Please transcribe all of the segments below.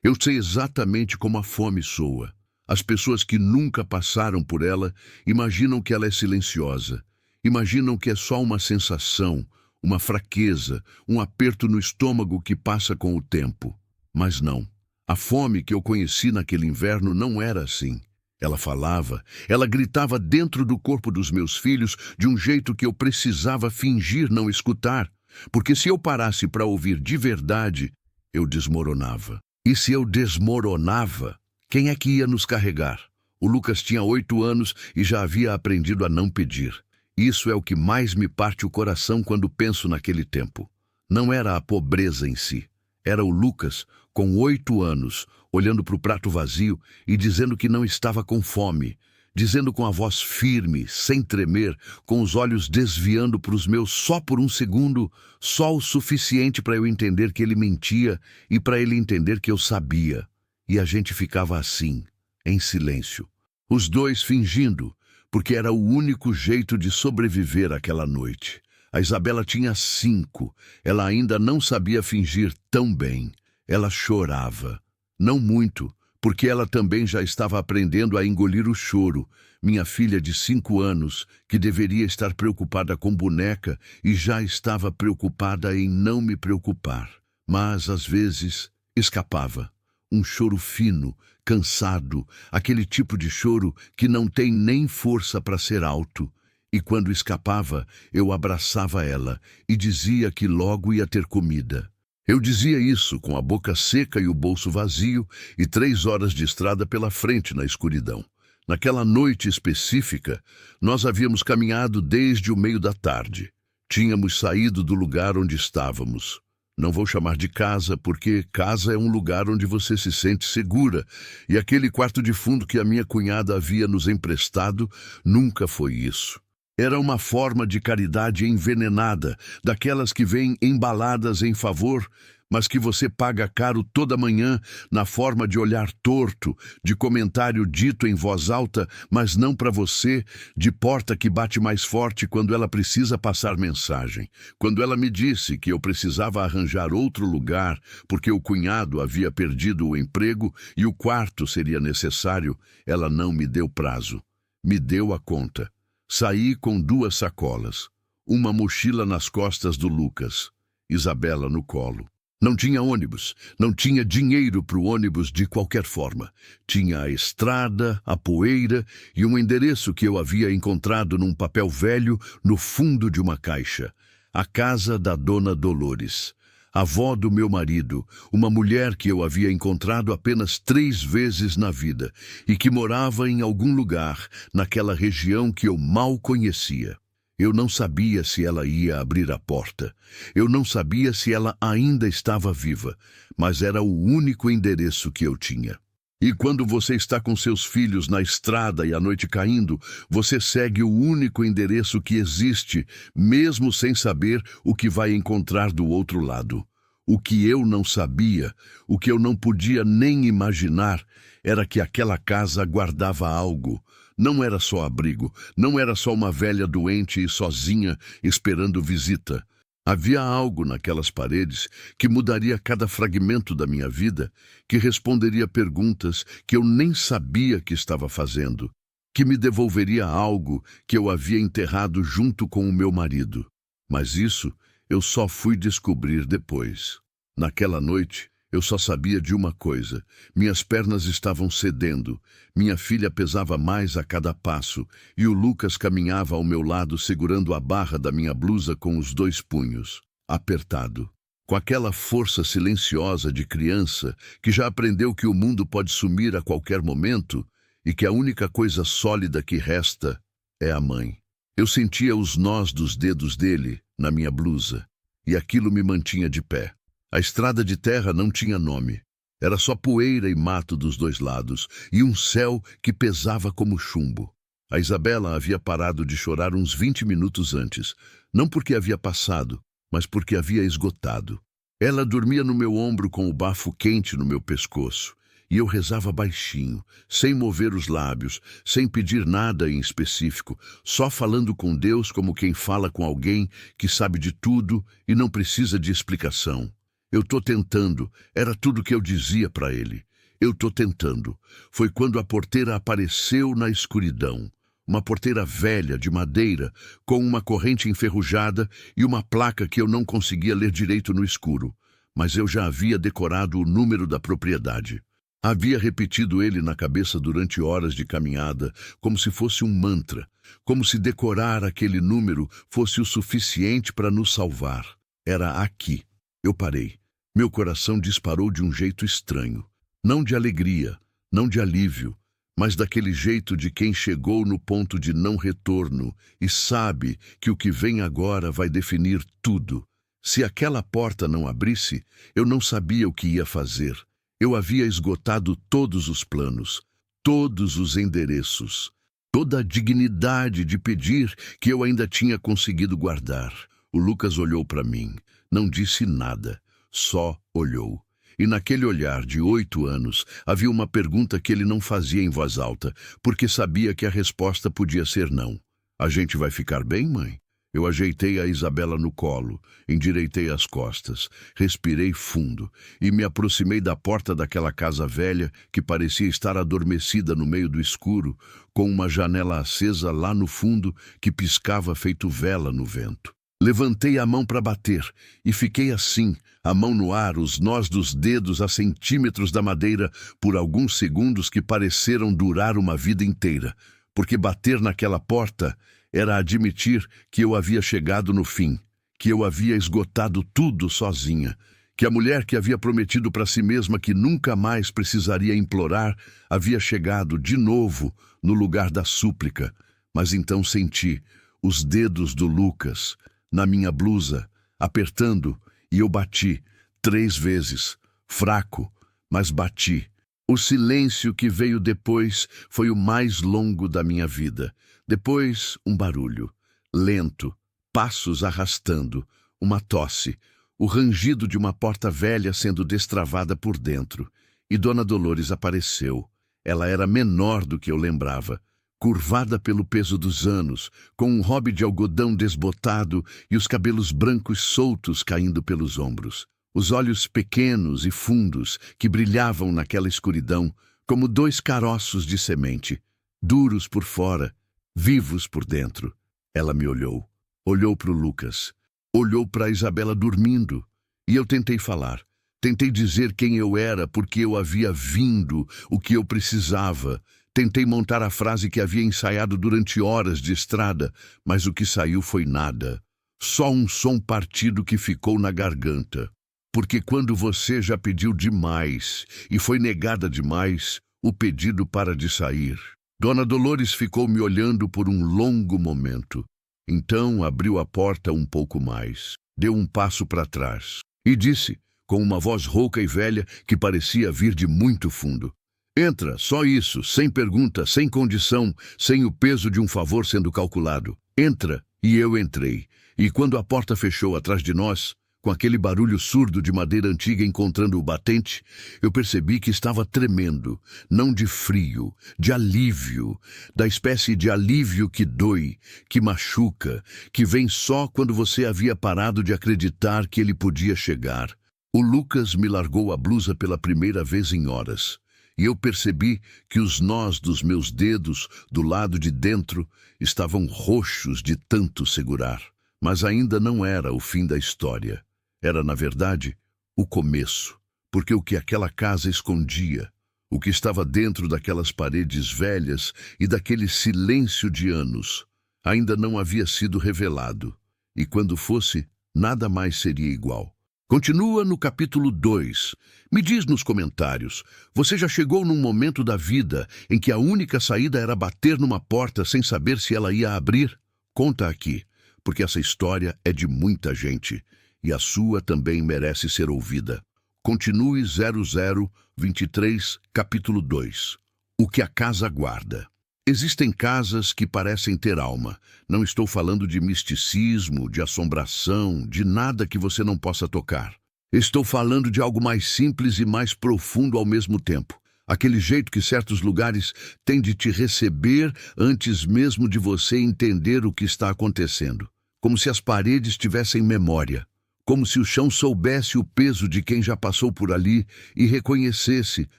Eu sei exatamente como a fome soa. As pessoas que nunca passaram por ela imaginam que ela é silenciosa. Imaginam que é só uma sensação, uma fraqueza, um aperto no estômago que passa com o tempo. Mas não. A fome que eu conheci naquele inverno não era assim. Ela falava, ela gritava dentro do corpo dos meus filhos de um jeito que eu precisava fingir não escutar, porque se eu parasse para ouvir de verdade, eu desmoronava. E se eu desmoronava, quem é que ia nos carregar? O Lucas tinha 8 anos e já havia aprendido a não pedir. Isso é o que mais me parte o coração quando penso naquele tempo. Não era a pobreza em si. Era o Lucas, com 8 anos, olhando para o prato vazio e dizendo que não estava com fome, dizendo com a voz firme, sem tremer, com os olhos desviando para os meus só por um segundo, só o suficiente para eu entender que ele mentia e para ele entender que eu sabia. E a gente ficava assim, em silêncio. Os dois fingindo, porque era o único jeito de sobreviver àquela noite. A Isabela tinha 5, ela ainda não sabia fingir tão bem. Ela chorava. Não muito, porque ela também já estava aprendendo a engolir o choro. Minha filha de 5 anos, que deveria estar preocupada com boneca e já estava preocupada em não me preocupar. Mas, às vezes, escapava. Um choro fino, cansado, aquele tipo de choro que não tem nem força para ser alto. E quando escapava, eu abraçava ela e dizia que logo ia ter comida. Eu dizia isso com a boca seca e o bolso vazio e 3 horas de estrada pela frente na escuridão. Naquela noite específica, nós havíamos caminhado desde o meio da tarde. Tínhamos saído do lugar onde estávamos. Não vou chamar de casa, porque casa é um lugar onde você se sente segura, e aquele quarto de fundo que a minha cunhada havia nos emprestado nunca foi isso. Era uma forma de caridade envenenada, daquelas que vêm embaladas em favor, mas que você paga caro toda manhã na forma de olhar torto, de comentário dito em voz alta, mas não para você, de porta que bate mais forte quando ela precisa passar mensagem. Quando ela me disse que eu precisava arranjar outro lugar porque o cunhado havia perdido o emprego e o quarto seria necessário, ela não me deu prazo. Me deu a conta. Saí com 2 sacolas, uma mochila nas costas do Lucas, Isabela no colo. Não tinha ônibus, não tinha dinheiro para o ônibus de qualquer forma. Tinha a estrada, a poeira e um endereço que eu havia encontrado num papel velho no fundo de uma caixa. A casa da Dona Dolores, avó do meu marido, uma mulher que eu havia encontrado apenas 3 vezes na vida e que morava em algum lugar naquela região que eu mal conhecia. Eu não sabia se ela ia abrir a porta. Eu não sabia se ela ainda estava viva, mas era o único endereço que eu tinha. E quando você está com seus filhos na estrada e a noite caindo, você segue o único endereço que existe, mesmo sem saber o que vai encontrar do outro lado. O que eu não sabia, o que eu não podia nem imaginar, era que aquela casa guardava algo. Não era só abrigo, não era só uma velha doente e sozinha esperando visita. Havia algo naquelas paredes que mudaria cada fragmento da minha vida, que responderia perguntas que eu nem sabia que estava fazendo, que me devolveria algo que eu havia enterrado junto com o meu marido. Mas isso eu só fui descobrir depois. Naquela noite, eu só sabia de uma coisa: minhas pernas estavam cedendo, minha filha pesava mais a cada passo e o Lucas caminhava ao meu lado segurando a barra da minha blusa com os 2 punhos, apertado. Com aquela força silenciosa de criança que já aprendeu que o mundo pode sumir a qualquer momento e que a única coisa sólida que resta é a mãe. Eu sentia os nós dos dedos dele na minha blusa e aquilo me mantinha de pé. A estrada de terra não tinha nome. Era só poeira e mato dos 2 lados, e um céu que pesava como chumbo. A Isabela havia parado de chorar uns 20 minutos antes, não porque havia passado, mas porque havia esgotado. Ela dormia no meu ombro com o bafo quente no meu pescoço, e eu rezava baixinho, sem mover os lábios, sem pedir nada em específico, só falando com Deus como quem fala com alguém que sabe de tudo e não precisa de explicação. Eu tô tentando. Era tudo que eu dizia para ele. Eu tô tentando. Foi quando a porteira apareceu na escuridão. Uma porteira velha, de madeira, com uma corrente enferrujada e uma placa que eu não conseguia ler direito no escuro. Mas eu já havia decorado o número da propriedade. Havia repetido ele na cabeça durante horas de caminhada, como se fosse um mantra, como se decorar aquele número fosse o suficiente para nos salvar. Era aqui. Eu parei. Meu coração disparou de um jeito estranho. Não de alegria, não de alívio, mas daquele jeito de quem chegou no ponto de não retorno e sabe que o que vem agora vai definir tudo. Se aquela porta não abrisse, eu não sabia o que ia fazer. Eu havia esgotado todos os planos, todos os endereços, toda a dignidade de pedir que eu ainda tinha conseguido guardar. O Lucas olhou para mim, não disse nada, só olhou. E naquele olhar de 8 anos, havia uma pergunta que ele não fazia em voz alta, porque sabia que a resposta podia ser não. A gente vai ficar bem, mãe? Eu ajeitei a Isabela no colo, endireitei as costas, respirei fundo e me aproximei da porta daquela casa velha que parecia estar adormecida no meio do escuro, com uma janela acesa lá no fundo que piscava feito vela no vento. Levantei a mão para bater e fiquei assim, a mão no ar, os nós dos dedos a centímetros da madeira, por alguns segundos que pareceram durar uma vida inteira, porque bater naquela porta era admitir que eu havia chegado no fim, que eu havia esgotado tudo sozinha, que a mulher que havia prometido para si mesma que nunca mais precisaria implorar havia chegado de novo no lugar da súplica. Mas então senti os dedos do Lucas na minha blusa, apertando, e eu bati 3 vezes, fraco, mas bati. O silêncio que veio depois foi o mais longo da minha vida. Depois, um barulho, lento, passos arrastando, uma tosse, o rangido de uma porta velha sendo destravada por dentro. E Dona Dolores apareceu. Ela era menor do que eu lembrava, curvada pelo peso dos anos, com um robe de algodão desbotado e os cabelos brancos soltos caindo pelos ombros. Os olhos pequenos e fundos que brilhavam naquela escuridão como 2 caroços de semente, duros por fora, vivos por dentro. Ela me olhou. Olhou para o Lucas. Olhou para a Isabela dormindo. E eu tentei falar. Tentei dizer quem eu era porque eu havia vindo, o que eu precisava. Tentei montar a frase que havia ensaiado durante horas de estrada, mas o que saiu foi nada. Só um som partido que ficou na garganta. Porque quando você já pediu demais e foi negada demais, o pedido para de sair. Dona Dolores ficou me olhando por um longo momento. Então abriu a porta um pouco mais, deu um passo para trás e disse, com uma voz rouca e velha que parecia vir de muito fundo: "Entra, só isso, sem pergunta, sem condição, sem o peso de um favor sendo calculado. Entra." E eu entrei. E quando a porta fechou atrás de nós, com aquele barulho surdo de madeira antiga encontrando o batente, eu percebi que estava tremendo, não de frio, de alívio, da espécie de alívio que dói, que machuca, que vem só quando você havia parado de acreditar que ele podia chegar. O Lucas me largou a blusa pela primeira vez em horas, e eu percebi que os nós dos meus dedos, do lado de dentro, estavam roxos de tanto segurar. Mas ainda não era o fim da história. Era, na verdade, o começo, porque o que aquela casa escondia, o que estava dentro daquelas paredes velhas e daquele silêncio de anos, ainda não havia sido revelado, e quando fosse, nada mais seria igual. Continua no capítulo 2. Me diz nos comentários, você já chegou num momento da vida em que a única saída era bater numa porta sem saber se ela ia abrir? Conta aqui, porque essa história é de muita gente. E a sua também merece ser ouvida. Continue 0023, capítulo 2. O que a casa guarda. Existem casas que parecem ter alma. Não estou falando de misticismo, de assombração, de nada que você não possa tocar. Estou falando de algo mais simples e mais profundo ao mesmo tempo. Aquele jeito que certos lugares têm de te receber antes mesmo de você entender o que está acontecendo. Como se as paredes tivessem memória. como se o chão soubesse o peso de quem já passou por ali e reconhecesse,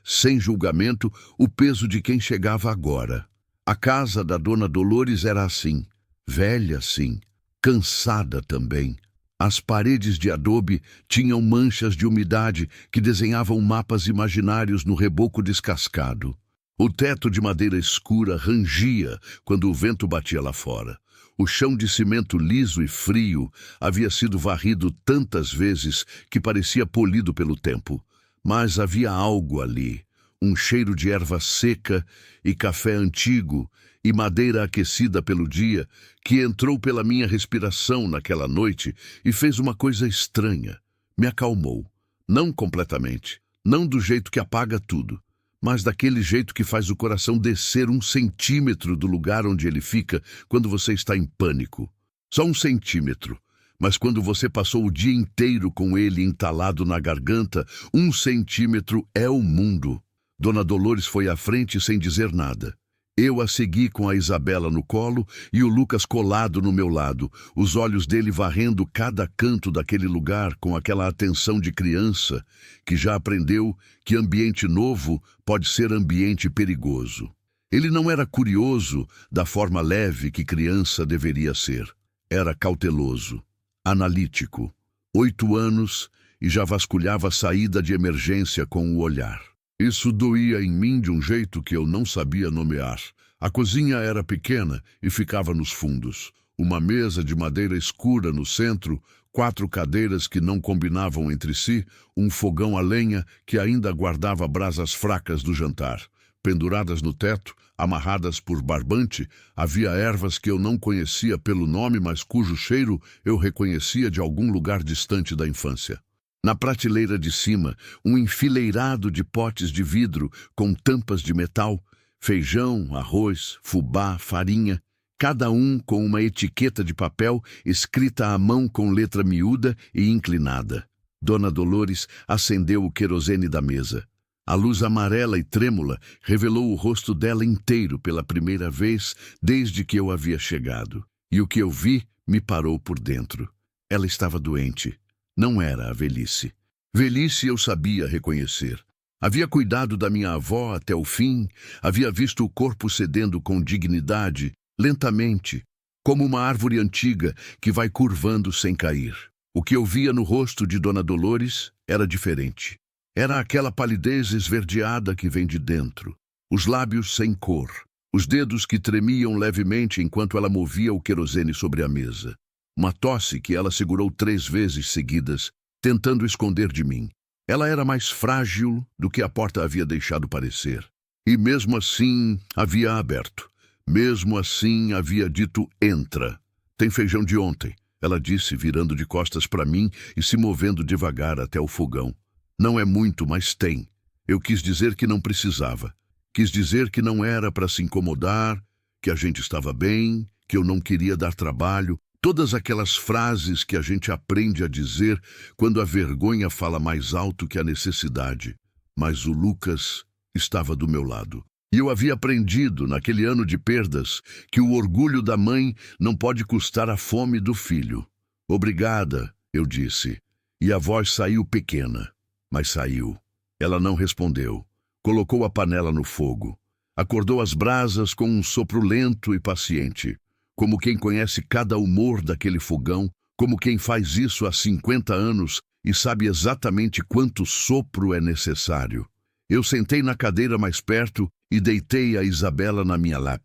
sem julgamento, o peso de quem chegava agora. A casa da Dona Dolores era assim, velha sim, cansada também. As paredes de adobe tinham manchas de umidade que desenhavam mapas imaginários no reboco descascado. O teto de madeira escura rangia quando o vento batia lá fora. O chão de cimento liso e frio havia sido varrido tantas vezes que parecia polido pelo tempo. Mas havia algo ali, um cheiro de erva seca e café antigo e madeira aquecida pelo dia, que entrou pela minha respiração naquela noite e fez uma coisa estranha. Me acalmou. Não completamente, não do jeito que apaga tudo, mas daquele jeito que faz o coração descer 1 centímetro do lugar onde ele fica quando você está em pânico. Só 1 centímetro. Mas quando você passou o dia inteiro com ele entalado na garganta, 1 centímetro é o mundo. Dona Dolores foi à frente sem dizer nada. Eu a segui com a Isabela no colo e o Lucas colado no meu lado, os olhos dele varrendo cada canto daquele lugar com aquela atenção de criança que já aprendeu que ambiente novo pode ser ambiente perigoso. Ele não era curioso da forma leve que criança deveria ser. Era cauteloso, analítico. 8 anos e já vasculhava a saída de emergência com o olhar. Isso doía em mim de um jeito que eu não sabia nomear. A cozinha era pequena e ficava nos fundos. Uma mesa de madeira escura no centro, 4 cadeiras que não combinavam entre si, um fogão a lenha que ainda guardava brasas fracas do jantar. Penduradas no teto, amarradas por barbante, havia ervas que eu não conhecia pelo nome, mas cujo cheiro eu reconhecia de algum lugar distante da infância. Na prateleira de cima, um enfileirado de potes de vidro com tampas de metal, feijão, arroz, fubá, farinha, cada um com uma etiqueta de papel escrita à mão com letra miúda e inclinada. Dona Dolores acendeu o querosene da mesa. A luz amarela e trêmula revelou o rosto dela inteiro pela primeira vez desde que eu havia chegado. E o que eu vi me parou por dentro. Ela estava doente. Não era a velhice. Velhice eu sabia reconhecer. Havia cuidado da minha avó até o fim, havia visto o corpo cedendo com dignidade, lentamente, como uma árvore antiga que vai curvando sem cair. O que eu via no rosto de Dona Dolores era diferente. Era aquela palidez esverdeada que vem de dentro, os lábios sem cor, os dedos que tremiam levemente enquanto ela movia o querosene sobre a mesa. Uma tosse que ela segurou 3 vezes seguidas, tentando esconder de mim. Ela era mais frágil do que a porta havia deixado parecer. E mesmo assim havia aberto. Mesmo assim havia dito entra. Tem feijão de ontem, ela disse, virando de costas para mim e se movendo devagar até o fogão. Não é muito, mas tem. Eu quis dizer que não precisava. Quis dizer que não era para se incomodar, que a gente estava bem, que eu não queria dar trabalho. Todas aquelas frases que a gente aprende a dizer quando a vergonha fala mais alto que a necessidade. Mas o Lucas estava do meu lado. E eu havia aprendido, naquele ano de perdas, que o orgulho da mãe não pode custar a fome do filho. Obrigada, eu disse. E a voz saiu pequena, mas saiu. Ela não respondeu. Colocou a panela no fogo. Acordou as brasas com um sopro lento e paciente. Como quem conhece cada humor daquele fogão, como quem faz isso há 50 anos e sabe exatamente quanto sopro é necessário. Eu sentei na cadeira mais perto e deitei a Isabela na minha lap.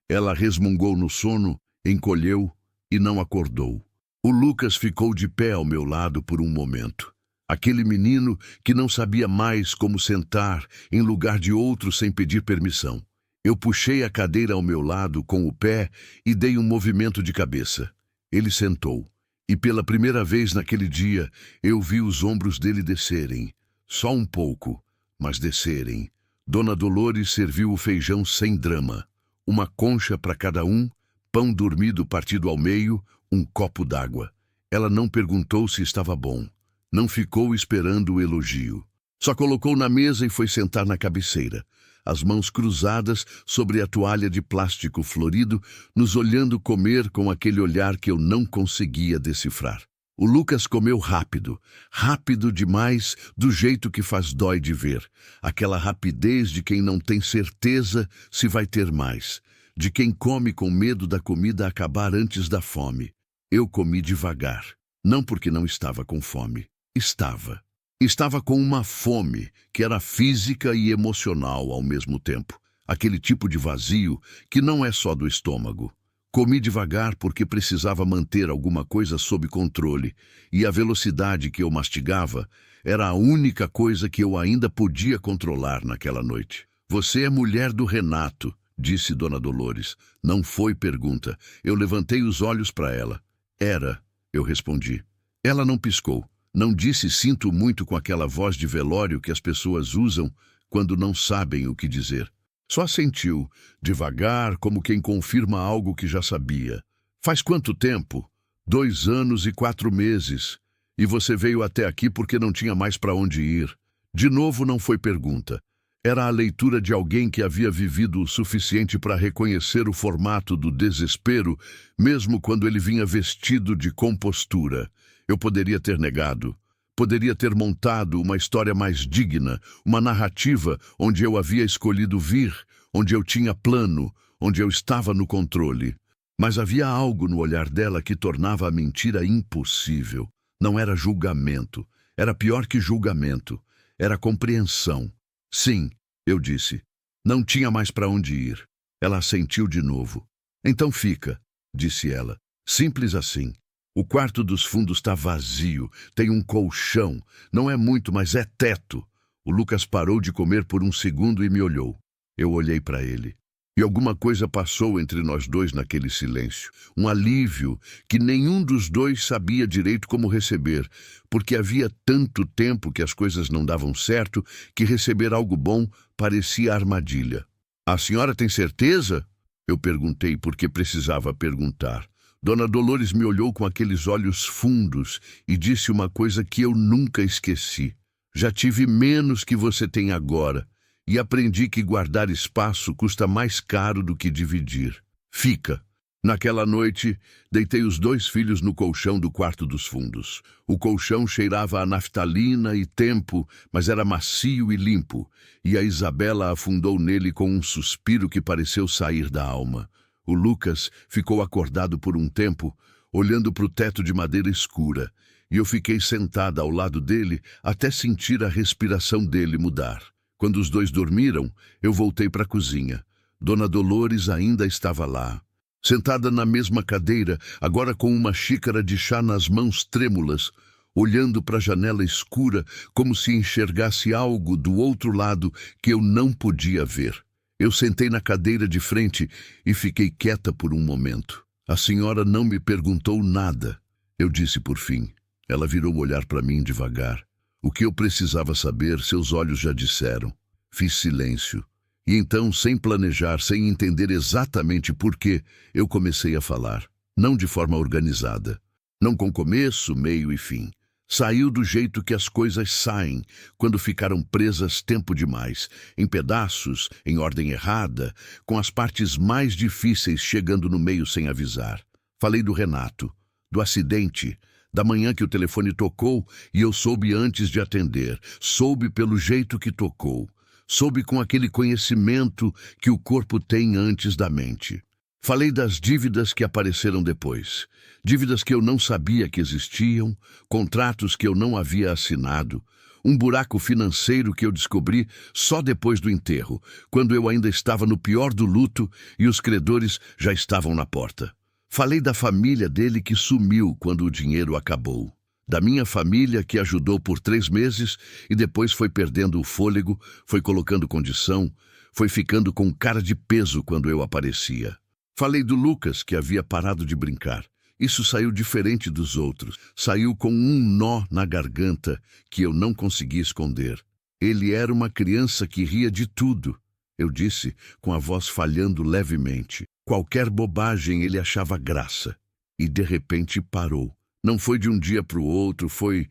Ela resmungou no sono, encolheu e não acordou. O Lucas ficou de pé ao meu lado por um momento. Aquele menino que não sabia mais como sentar em lugar de outro sem pedir permissão. Eu puxei a cadeira ao meu lado com o pé e dei um movimento de cabeça. Ele sentou. E pela primeira vez naquele dia, eu vi os ombros dele descerem. Só um pouco, mas descerem. Dona Dolores serviu o feijão sem drama. Uma concha para cada um, pão dormido partido ao meio, um copo d'água. Ela não perguntou se estava bom. Não ficou esperando o elogio. Só colocou na mesa e foi sentar na cabeceira, as mãos cruzadas sobre a toalha de plástico florido, nos olhando comer com aquele olhar que eu não conseguia decifrar. O Lucas comeu rápido, rápido demais, do jeito que faz dói de ver. Aquela rapidez de quem não tem certeza se vai ter mais, de quem come com medo da comida acabar antes da fome. Eu comi devagar, não porque não estava com fome. Estava. Estava com uma fome que era física e emocional ao mesmo tempo. Aquele tipo de vazio que não é só do estômago. Comi devagar porque precisava manter alguma coisa sob controle, e a velocidade que eu mastigava era a única coisa que eu ainda podia controlar naquela noite. Você é mulher do Renato, disse Dona Dolores. Não foi pergunta. Eu levantei os olhos para ela. Era, eu respondi. Ela não piscou. Não disse sinto muito com aquela voz de velório que as pessoas usam quando não sabem o que dizer. Só assentiu, devagar, como quem confirma algo que já sabia. Faz quanto tempo? 2 anos e 4 meses. E você veio até aqui porque não tinha mais para onde ir. De novo não foi pergunta. Era a leitura de alguém que havia vivido o suficiente para reconhecer o formato do desespero, mesmo quando ele vinha vestido de compostura. Eu poderia ter negado. Poderia ter montado uma história mais digna, uma narrativa onde eu havia escolhido vir, onde eu tinha plano, onde eu estava no controle. Mas havia algo no olhar dela que tornava a mentira impossível. Não era julgamento. Era pior que julgamento. Era compreensão. Sim, eu disse. Não tinha mais para onde ir. Ela assentiu de novo. Então fica, disse ela. Simples assim. O quarto dos fundos está vazio, tem um colchão, não é muito, mas é teto. O Lucas parou de comer por um segundo e me olhou. Eu olhei para ele. E alguma coisa passou entre nós dois naquele silêncio. Um alívio que nenhum dos dois sabia direito como receber, porque havia tanto tempo que as coisas não davam certo que receber algo bom parecia armadilha. A senhora tem certeza? Eu perguntei porque precisava perguntar. Dona Dolores me olhou com aqueles olhos fundos e disse uma coisa que eu nunca esqueci. Já tive menos que você tem agora e aprendi que guardar espaço custa mais caro do que dividir. Fica. Naquela noite, deitei os 2 filhos no colchão do quarto dos fundos. O colchão cheirava a naftalina e tempo, mas era macio e limpo, e a Isabela afundou nele com um suspiro que pareceu sair da alma. O Lucas ficou acordado por um tempo, olhando para o teto de madeira escura, e eu fiquei sentada ao lado dele até sentir a respiração dele mudar. Quando os 2 dormiram, eu voltei para a cozinha. Dona Dolores ainda estava lá, sentada na mesma cadeira, agora com uma xícara de chá nas mãos trêmulas, olhando para a janela escura como se enxergasse algo do outro lado que eu não podia ver. Eu sentei na cadeira de frente e fiquei quieta por um momento. A senhora não me perguntou nada, eu disse por fim. Ela virou o olhar para mim devagar. O que eu precisava saber, seus olhos já disseram. Fiz silêncio. E então, sem planejar, sem entender exatamente por quê, eu comecei a falar. Não de forma organizada. Não com começo, meio e fim. Saiu do jeito que as coisas saem, quando ficaram presas tempo demais, em pedaços, em ordem errada, com as partes mais difíceis chegando no meio sem avisar. Falei do Renato, do acidente, da manhã que o telefone tocou e eu soube antes de atender, soube pelo jeito que tocou, soube com aquele conhecimento que o corpo tem antes da mente. Falei das dívidas que apareceram depois, dívidas que eu não sabia que existiam, contratos que eu não havia assinado, um buraco financeiro que eu descobri só depois do enterro, quando eu ainda estava no pior do luto e os credores já estavam na porta. Falei da família dele que sumiu quando o dinheiro acabou, da minha família que ajudou por 3 meses e depois foi perdendo o fôlego, foi colocando condição, foi ficando com cara de peso quando eu aparecia. Falei do Lucas, que havia parado de brincar. Isso saiu diferente dos outros. Saiu com um nó na garganta que eu não conseguia esconder. Ele era uma criança que ria de tudo, eu disse, com a voz falhando levemente. Qualquer bobagem ele achava graça. E de repente parou. Não foi de um dia para o outro, foi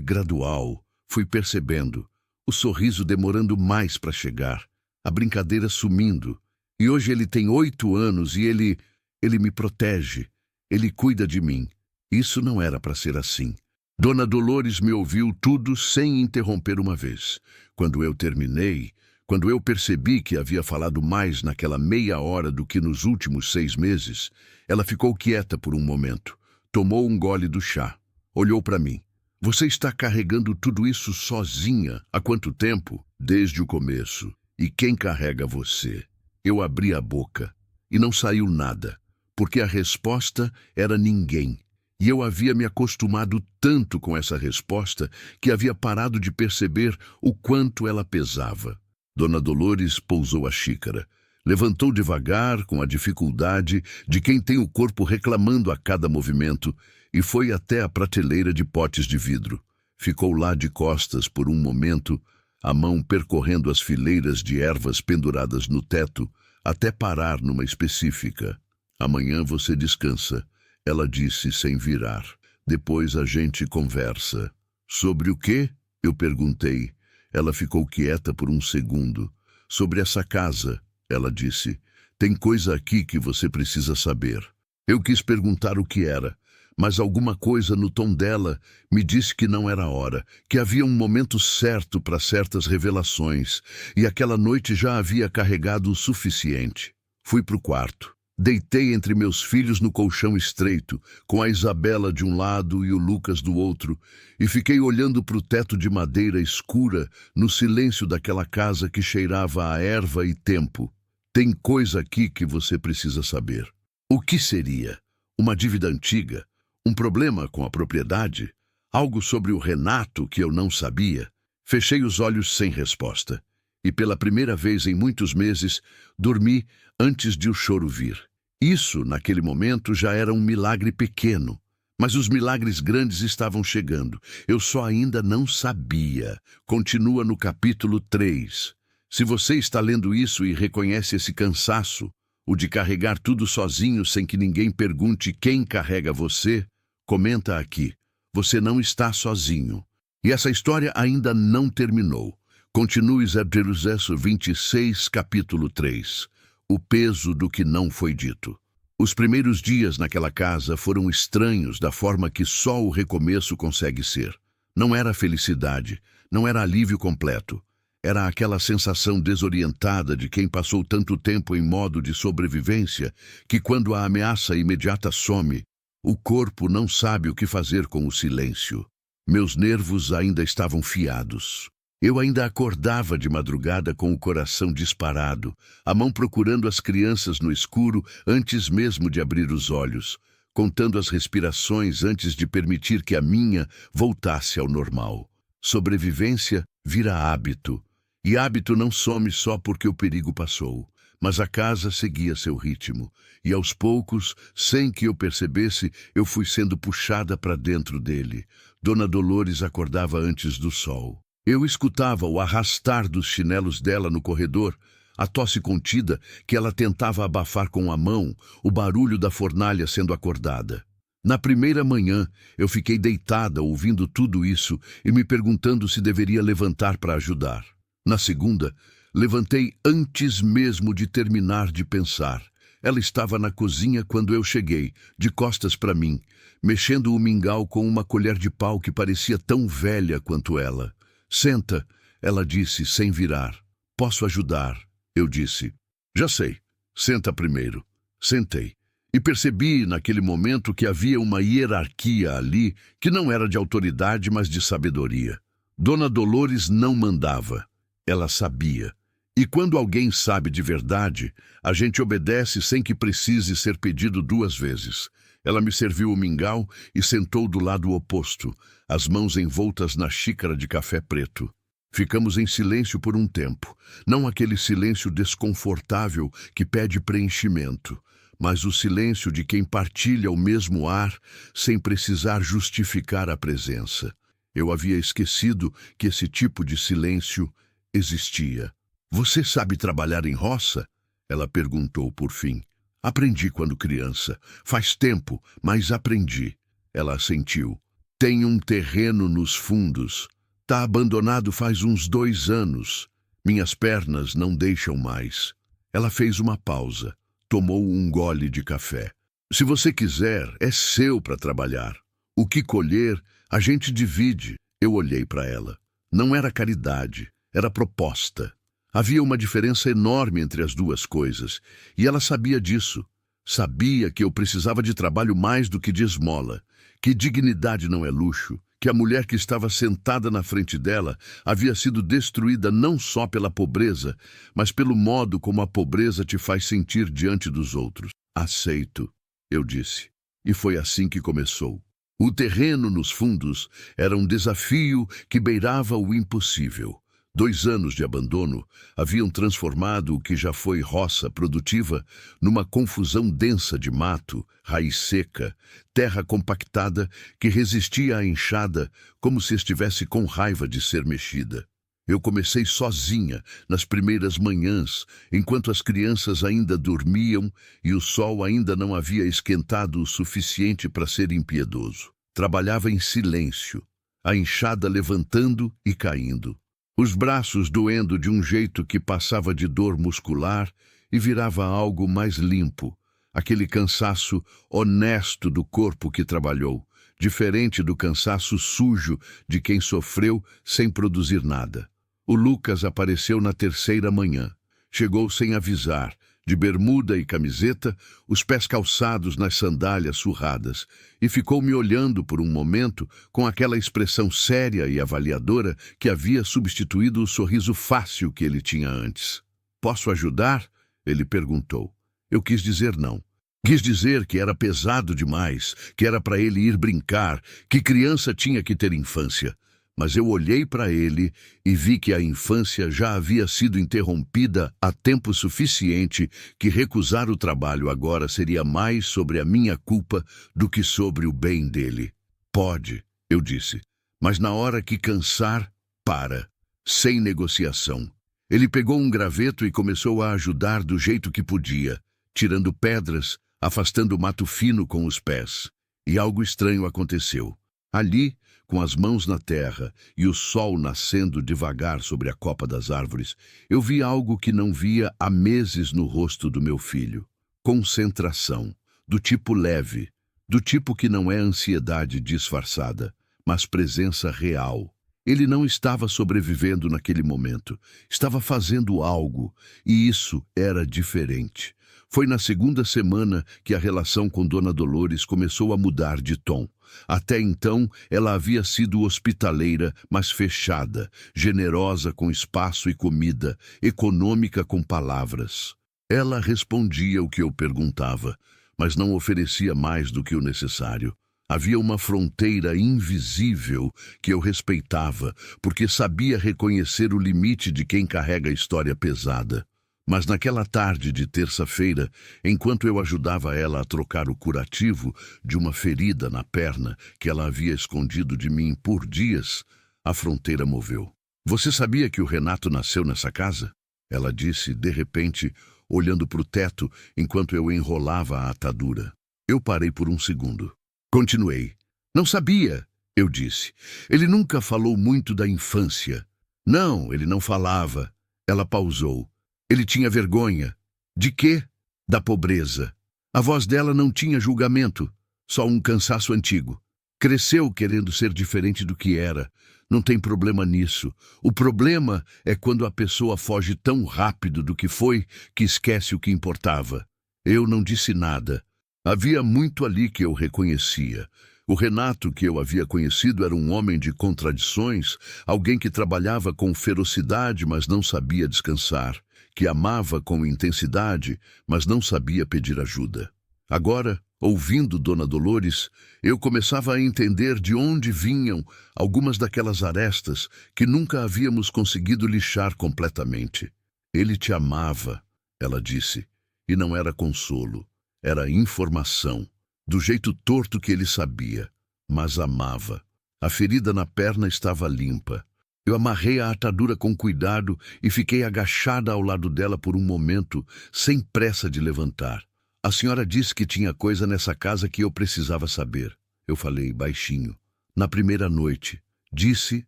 gradual. Fui percebendo. O sorriso demorando mais para chegar. A brincadeira sumindo. E hoje ele tem 8 anos e ele me protege. Ele cuida de mim. Isso não era para ser assim. Dona Dolores me ouviu tudo sem interromper uma vez. Quando eu terminei, quando eu percebi que havia falado mais naquela meia hora do que nos últimos 6 meses, ela ficou quieta por um momento, tomou um gole do chá, olhou para mim. Você está carregando tudo isso sozinha? Há quanto tempo? Desde o começo. E quem carrega você? Eu abri a boca e não saiu nada, porque a resposta era ninguém. E eu havia me acostumado tanto com essa resposta que havia parado de perceber o quanto ela pesava. Dona Dolores pousou a xícara. Levantou devagar, com a dificuldade de quem tem o corpo reclamando a cada movimento, e foi até a prateleira de potes de vidro. Ficou lá de costas por um momento, a mão percorrendo as fileiras de ervas penduradas no teto, até parar numa específica. Amanhã você descansa, ela disse sem virar. Depois a gente conversa. Sobre o quê? Eu perguntei. Ela ficou quieta por um segundo. Sobre essa casa, ela disse. Tem coisa aqui que você precisa saber. Eu quis perguntar o que era, mas alguma coisa no tom dela me disse que não era hora, que havia um momento certo para certas revelações, e aquela noite já havia carregado o suficiente. Fui para o quarto. Deitei entre meus filhos no colchão estreito, com a Isabela de um lado e o Lucas do outro, e fiquei olhando para o teto de madeira escura, no silêncio daquela casa que cheirava a erva e tempo. Tem coisa aqui que você precisa saber. O que seria? Uma dívida antiga? Um problema com a propriedade? Algo sobre o Renato que eu não sabia? Fechei os olhos sem resposta. E pela primeira vez em muitos meses, dormi antes de o choro vir. Isso, naquele momento, já era um milagre pequeno. Mas os milagres grandes estavam chegando. Eu só ainda não sabia. Continua no capítulo 3. Se você está lendo isso e reconhece esse cansaço, o de carregar tudo sozinho sem que ninguém pergunte quem carrega você, comenta aqui. Você não está sozinho. E essa história ainda não terminou. Continue Hebreus 26, capítulo 3. O peso do que não foi dito. Os primeiros dias naquela casa foram estranhos da forma que só o recomeço consegue ser. Não era felicidade, não era alívio completo. Era aquela sensação desorientada de quem passou tanto tempo em modo de sobrevivência que quando a ameaça imediata some, o corpo não sabe o que fazer com o silêncio. Meus nervos ainda estavam fiados. Eu ainda acordava de madrugada com o coração disparado, a mão procurando as crianças no escuro antes mesmo de abrir os olhos, contando as respirações antes de permitir que a minha voltasse ao normal. Sobrevivência vira hábito, e hábito não some só porque o perigo passou, mas a casa seguia seu ritmo, e aos poucos, sem que eu percebesse, eu fui sendo puxada para dentro dele. Dona Dolores acordava antes do sol. Eu escutava o arrastar dos chinelos dela no corredor, a tosse contida que ela tentava abafar com a mão, o barulho da fornalha sendo acordada. Na primeira manhã, eu fiquei deitada ouvindo tudo isso e me perguntando se deveria levantar para ajudar. Na segunda, levantei antes mesmo de terminar de pensar. Ela estava na cozinha quando eu cheguei, de costas para mim, mexendo o mingau com uma colher de pau que parecia tão velha quanto ela. Senta, ela disse sem virar. Posso ajudar, eu disse. Já sei, senta primeiro. Sentei. E percebi naquele momento que havia uma hierarquia ali que não era de autoridade, mas de sabedoria. Dona Dolores não mandava. Ela sabia. E quando alguém sabe de verdade, a gente obedece sem que precise ser pedido 2 vezes. Ela me serviu o mingau e sentou do lado oposto, as mãos envoltas na xícara de café preto. Ficamos em silêncio por um tempo, não aquele silêncio desconfortável que pede preenchimento, mas o silêncio de quem partilha o mesmo ar sem precisar justificar a presença. Eu havia esquecido que esse tipo de silêncio existia. Você sabe trabalhar em roça? Ela perguntou por fim. Aprendi quando criança. Faz tempo, mas aprendi. Ela assentiu. Tem um terreno nos fundos. Tá abandonado faz uns 2 anos. Minhas pernas não deixam mais. Ela fez uma pausa. Tomou um gole de café. Se você quiser, é seu para trabalhar. O que colher, a gente divide. Eu olhei para ela. Não era caridade, era proposta. Havia uma diferença enorme entre as duas coisas, e ela sabia disso. Sabia que eu precisava de trabalho mais do que de esmola, que dignidade não é luxo, que a mulher que estava sentada na frente dela havia sido destruída não só pela pobreza, mas pelo modo como a pobreza te faz sentir diante dos outros. Aceito, eu disse. E foi assim que começou. O terreno nos fundos era um desafio que beirava o impossível. 2 anos de abandono haviam transformado o que já foi roça produtiva numa confusão densa de mato, raiz seca, terra compactada que resistia à enxada como se estivesse com raiva de ser mexida. Eu comecei sozinha nas primeiras manhãs, enquanto as crianças ainda dormiam e o sol ainda não havia esquentado o suficiente para ser impiedoso. Trabalhava em silêncio, a enxada levantando e caindo. Os braços doendo de um jeito que passava de dor muscular e virava algo mais limpo, aquele cansaço honesto do corpo que trabalhou, diferente do cansaço sujo de quem sofreu sem produzir nada. O Lucas apareceu na 3ª manhã. Chegou sem avisar, de bermuda e camiseta, os pés calçados nas sandálias surradas, e ficou me olhando por um momento com aquela expressão séria e avaliadora que havia substituído o sorriso fácil que ele tinha antes. "Posso ajudar?" ele perguntou. Eu quis dizer não. Quis dizer que era pesado demais, que era para ele ir brincar, que criança tinha que ter infância. Mas eu olhei para ele e vi que a infância já havia sido interrompida há tempo suficiente que recusar o trabalho agora seria mais sobre a minha culpa do que sobre o bem dele. "Pode", eu disse, "mas na hora que cansar, para. Sem negociação." Ele pegou um graveto e começou a ajudar do jeito que podia, tirando pedras, afastando o mato fino com os pés. E algo estranho aconteceu. Ali, com as mãos na terra e o sol nascendo devagar sobre a copa das árvores, eu vi algo que não via há meses no rosto do meu filho. Concentração, do tipo leve, do tipo que não é ansiedade disfarçada, mas presença real. Ele não estava sobrevivendo naquele momento, estava fazendo algo, e isso era diferente. Foi na 2ª semana que a relação com Dona Dolores começou a mudar de tom. Até então, ela havia sido hospitaleira, mas fechada, generosa com espaço e comida, econômica com palavras. Ela respondia o que eu perguntava, mas não oferecia mais do que o necessário. Havia uma fronteira invisível que eu respeitava, porque sabia reconhecer o limite de quem carrega a história pesada. Mas naquela tarde de terça-feira, enquanto eu ajudava ela a trocar o curativo de uma ferida na perna que ela havia escondido de mim por dias, a fronteira moveu. "Você sabia que o Renato nasceu nessa casa?" Ela disse, de repente, olhando para o teto enquanto eu enrolava a atadura. Eu parei por um segundo. Continuei. "Não sabia", eu disse. "Ele nunca falou muito da infância." "Não, ele não falava." Ela pausou. "Ele tinha vergonha." "De quê?" "Da pobreza." A voz dela não tinha julgamento, só um cansaço antigo. "Cresceu querendo ser diferente do que era. Não tem problema nisso. O problema é quando a pessoa foge tão rápido do que foi que esquece o que importava." Eu não disse nada. Havia muito ali que eu reconhecia. O Renato que eu havia conhecido era um homem de contradições, alguém que trabalhava com ferocidade, mas não sabia descansar, que amava com intensidade, mas não sabia pedir ajuda. Agora, ouvindo Dona Dolores, eu começava a entender de onde vinham algumas daquelas arestas que nunca havíamos conseguido lixar completamente. "Ele te amava", ela disse, e não era consolo, era informação, do jeito torto que ele sabia, mas amava. A ferida na perna estava limpa. Eu amarrei a atadura com cuidado e fiquei agachada ao lado dela por um momento, sem pressa de levantar. "A senhora disse que tinha coisa nessa casa que eu precisava saber", eu falei baixinho. "Na primeira noite." Disse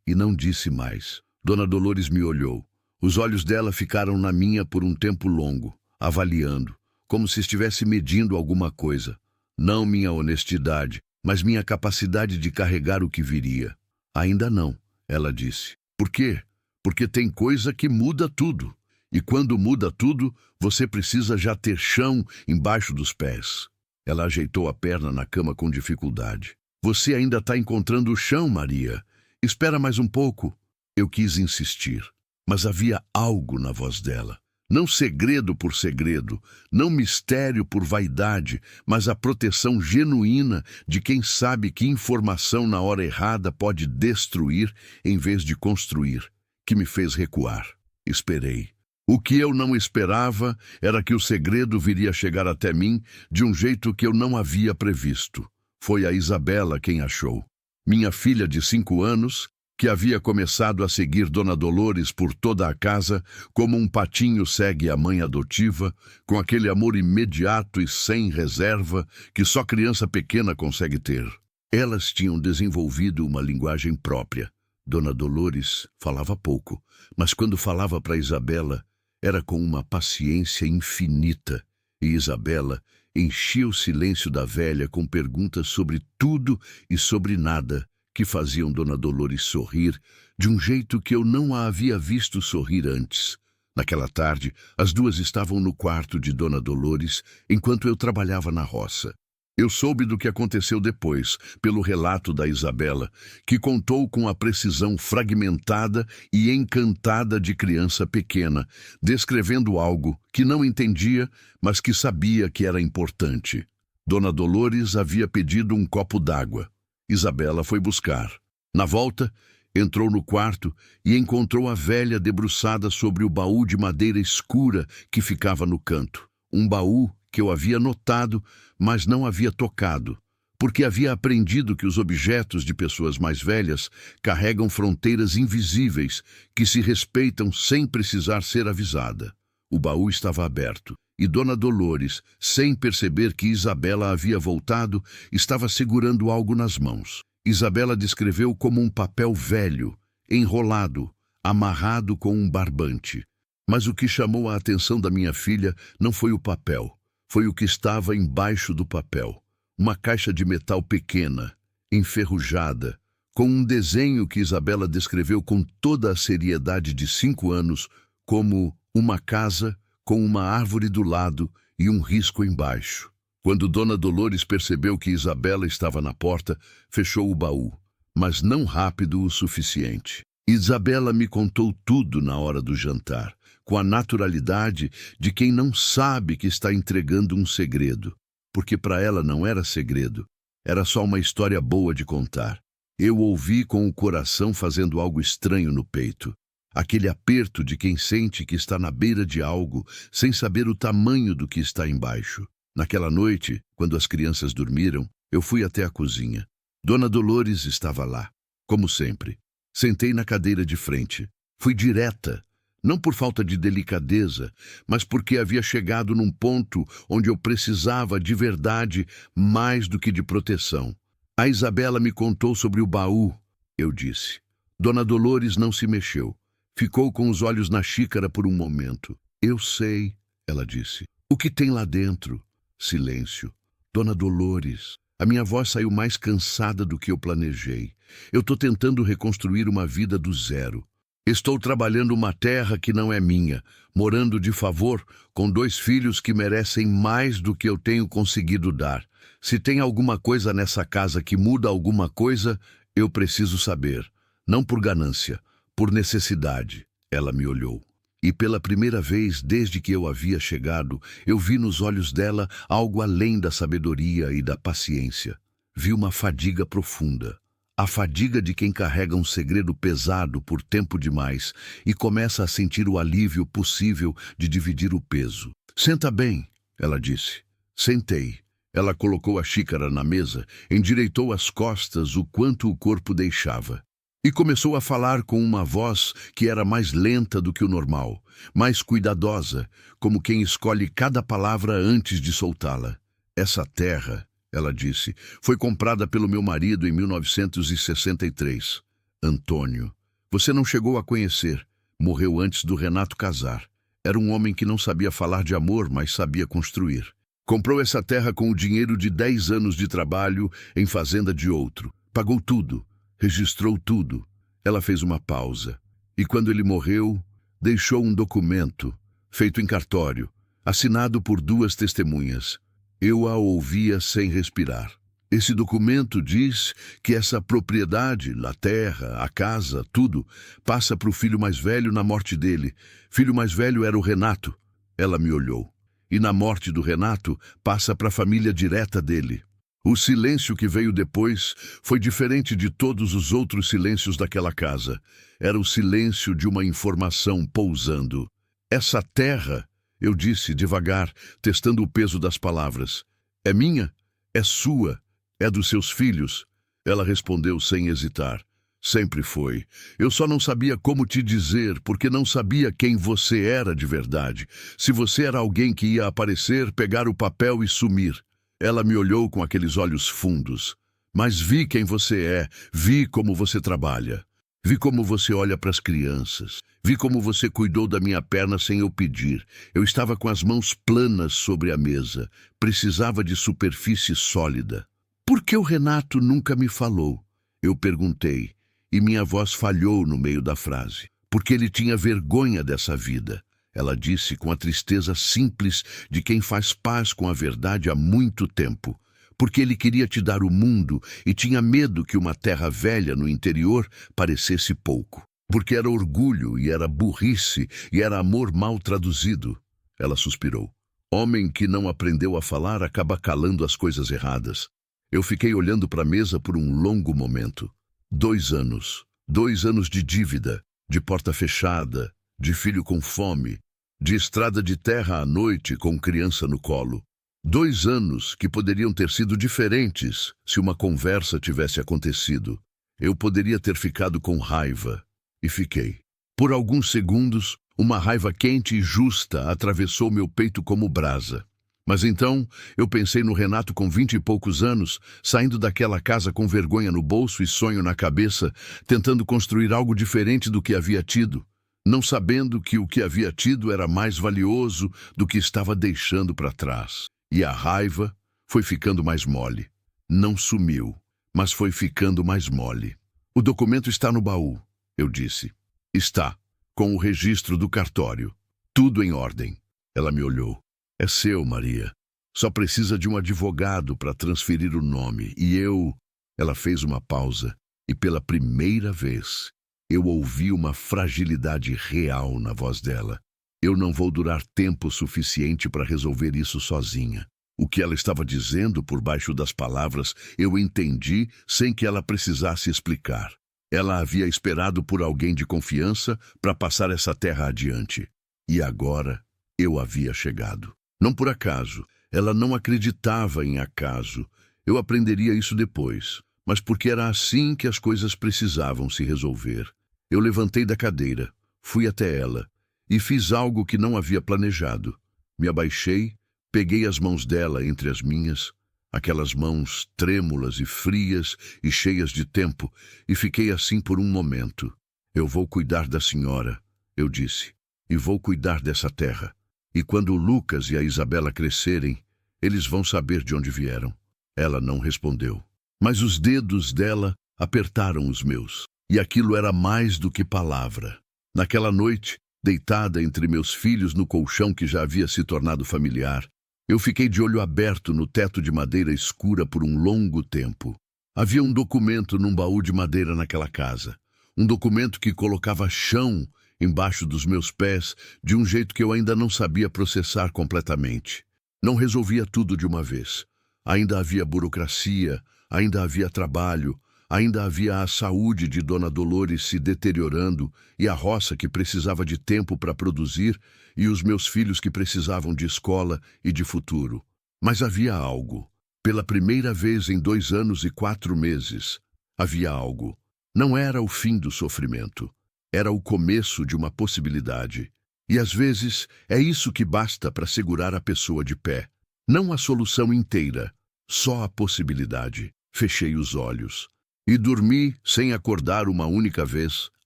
e não disse mais. Dona Dolores me olhou. Os olhos dela ficaram na minha por um tempo longo, avaliando, como se estivesse medindo alguma coisa. Não minha honestidade, mas minha capacidade de carregar o que viria. Ainda não, ela disse. Por quê? Porque tem coisa que muda tudo. E quando muda tudo, você precisa já ter chão embaixo dos pés. Ela ajeitou a perna na cama com dificuldade. Você ainda está encontrando o chão, Maria. Espera mais um pouco. Eu quis insistir, mas havia algo na voz dela. Não segredo por segredo, não mistério por vaidade, mas a proteção genuína de quem sabe que informação na hora errada pode destruir em vez de construir, que me fez recuar. Esperei. O que eu não esperava era que o segredo viria chegar até mim de um jeito que eu não havia previsto. Foi a Isabela quem achou. Minha filha de 5 anos, que havia começado a seguir Dona Dolores por toda a casa, como um patinho segue a mãe adotiva, com aquele amor imediato e sem reserva que só criança pequena consegue ter. Elas tinham desenvolvido uma linguagem própria. Dona Dolores falava pouco, mas quando falava para Isabela, era com uma paciência infinita, e Isabela enchia o silêncio da velha com perguntas sobre tudo e sobre nada, que faziam Dona Dolores sorrir de um jeito que eu não a havia visto sorrir antes. Naquela tarde, as duas estavam no quarto de Dona Dolores, enquanto eu trabalhava na roça. Eu soube do que aconteceu depois, pelo relato da Isabela, que contou com a precisão fragmentada e encantada de criança pequena, descrevendo algo que não entendia, mas que sabia que era importante. Dona Dolores havia pedido um copo d'água. Isabela foi buscar. Na volta, entrou no quarto e encontrou a velha debruçada sobre o baú de madeira escura que ficava no canto. Um baú que eu havia notado, mas não havia tocado, porque havia aprendido que os objetos de pessoas mais velhas carregam fronteiras invisíveis que se respeitam sem precisar ser avisada. O baú estava aberto. E Dona Dolores, sem perceber que Isabela havia voltado, estava segurando algo nas mãos. Isabela descreveu como um papel velho, enrolado, amarrado com um barbante. Mas o que chamou a atenção da minha filha não foi o papel, foi o que estava embaixo do papel. Uma caixa de metal pequena, enferrujada, com um desenho que Isabela descreveu com toda a seriedade de 5 anos, como uma casa com uma árvore do lado e um risco embaixo. Quando Dona Dolores percebeu que Isabela estava na porta, fechou o baú, mas não rápido o suficiente. Isabela me contou tudo na hora do jantar, com a naturalidade de quem não sabe que está entregando um segredo, porque para ela não era segredo, era só uma história boa de contar. Eu ouvi com o coração fazendo algo estranho no peito. Aquele aperto de quem sente que está na beira de algo, sem saber o tamanho do que está embaixo. Naquela noite, quando as crianças dormiram, eu fui até a cozinha. Dona Dolores estava lá, como sempre. Sentei na cadeira de frente. Fui direta, não por falta de delicadeza, mas porque havia chegado num ponto onde eu precisava de verdade mais do que de proteção. A Isabela me contou sobre o baú, eu disse. Dona Dolores não se mexeu. Ficou com os olhos na xícara por um momento. Eu sei, ela disse. O que tem lá dentro? Silêncio. Dona Dolores. A minha voz saiu mais cansada do que eu planejei. Eu estou tentando reconstruir uma vida do zero. Estou trabalhando uma terra que não é minha, morando de favor com 2 filhos que merecem mais do que eu tenho conseguido dar. Se tem alguma coisa nessa casa que muda alguma coisa, eu preciso saber. Não por ganância. Por necessidade, ela me olhou. E pela primeira vez desde que eu havia chegado, eu vi nos olhos dela algo além da sabedoria e da paciência. Vi uma fadiga profunda. A fadiga de quem carrega um segredo pesado por tempo demais e começa a sentir o alívio possível de dividir o peso. Senta bem, ela disse. Sentei. Ela colocou a xícara na mesa, endireitou as costas o quanto o corpo deixava. E começou a falar com uma voz que era mais lenta do que o normal, mais cuidadosa, como quem escolhe cada palavra antes de soltá-la. Essa terra, ela disse, foi comprada pelo meu marido em 1963. Antônio. Você não chegou a conhecer. Morreu antes do Renato casar. Era um homem que não sabia falar de amor, mas sabia construir. Comprou essa terra com o dinheiro de 10 anos de trabalho em fazenda de outro. Pagou tudo, registrou tudo. Ela fez uma pausa. E quando ele morreu, deixou um documento, feito em cartório, assinado por 2 testemunhas. Eu a ouvia sem respirar. Esse documento diz que essa propriedade, a terra, a casa, tudo, passa para o filho mais velho na morte dele. Filho mais velho era o Renato. Ela me olhou. E na morte do Renato, passa para a família direta dele. O silêncio que veio depois foi diferente de todos os outros silêncios daquela casa. Era o silêncio de uma informação pousando. Essa terra, eu disse devagar, testando o peso das palavras. É minha? É sua? É dos seus filhos? Ela respondeu sem hesitar. Sempre foi. Eu só não sabia como te dizer, porque não sabia quem você era de verdade. Se você era alguém que ia aparecer, pegar o papel e sumir. Ela me olhou com aqueles olhos fundos. Mas vi quem você é, vi como você trabalha. Vi como você olha para as crianças. Vi como você cuidou da minha perna sem eu pedir. Eu estava com as mãos planas sobre a mesa. Precisava de superfície sólida. Por que o Renato nunca me falou? Eu perguntei, e minha voz falhou no meio da frase. Porque ele tinha vergonha dessa vida. Ela disse com a tristeza simples de quem faz paz com a verdade há muito tempo. Porque ele queria te dar o mundo e tinha medo que uma terra velha no interior parecesse pouco. Porque era orgulho e era burrice e era amor mal traduzido. Ela suspirou. Homem que não aprendeu a falar acaba calando as coisas erradas. Eu fiquei olhando para a mesa por um longo momento. 2 anos. 2 anos de dívida, de porta fechada, de filho com fome, de estrada de terra à noite com criança no colo. 2 anos que poderiam ter sido diferentes se uma conversa tivesse acontecido. Eu poderia ter ficado com raiva. E fiquei. Por alguns segundos, uma raiva quente e justa atravessou meu peito como brasa. Mas então, eu pensei no Renato com 20 e poucos anos, saindo daquela casa com vergonha no bolso e sonho na cabeça, tentando construir algo diferente do que havia tido, não sabendo que o que havia tido era mais valioso do que estava deixando para trás. E a raiva foi ficando mais mole. Não sumiu, mas foi ficando mais mole. O documento está no baú, eu disse. Está, com o registro do cartório. Tudo em ordem. Ela me olhou. É seu, Maria. Só precisa de um advogado para transferir o nome. E eu... Ela fez uma pausa e pela primeira vez eu ouvi uma fragilidade real na voz dela. Eu não vou durar tempo suficiente para resolver isso sozinha. O que ela estava dizendo por baixo das palavras eu entendi sem que ela precisasse explicar. Ela havia esperado por alguém de confiança para passar essa terra adiante. E agora eu havia chegado. Não por acaso, ela não acreditava em acaso. Eu aprenderia isso depois, mas porque era assim que as coisas precisavam se resolver. Eu levantei da cadeira, fui até ela e fiz algo que não havia planejado. Me abaixei, peguei as mãos dela entre as minhas, aquelas mãos trêmulas e frias e cheias de tempo, e fiquei assim por um momento. Eu vou cuidar da senhora, eu disse, e vou cuidar dessa terra. E quando o Lucas e a Isabela crescerem, eles vão saber de onde vieram. Ela não respondeu. Mas os dedos dela apertaram os meus. E aquilo era mais do que palavra. Naquela noite, deitada entre meus filhos no colchão que já havia se tornado familiar, eu fiquei de olho aberto no teto de madeira escura por um longo tempo. Havia um documento num baú de madeira naquela casa. Um documento que colocava chão embaixo dos meus pés, de um jeito que eu ainda não sabia processar completamente. Não resolvia tudo de uma vez. Ainda havia burocracia, ainda havia trabalho, ainda havia a saúde de Dona Dolores se deteriorando e a roça que precisava de tempo para produzir e os meus filhos que precisavam de escola e de futuro. Mas havia algo. Pela primeira vez em 2 anos e 4 meses, havia algo. Não era o fim do sofrimento. Era o começo de uma possibilidade. E às vezes é isso que basta para segurar a pessoa de pé. Não a solução inteira, só a possibilidade. Fechei os olhos e dormi sem acordar uma única vez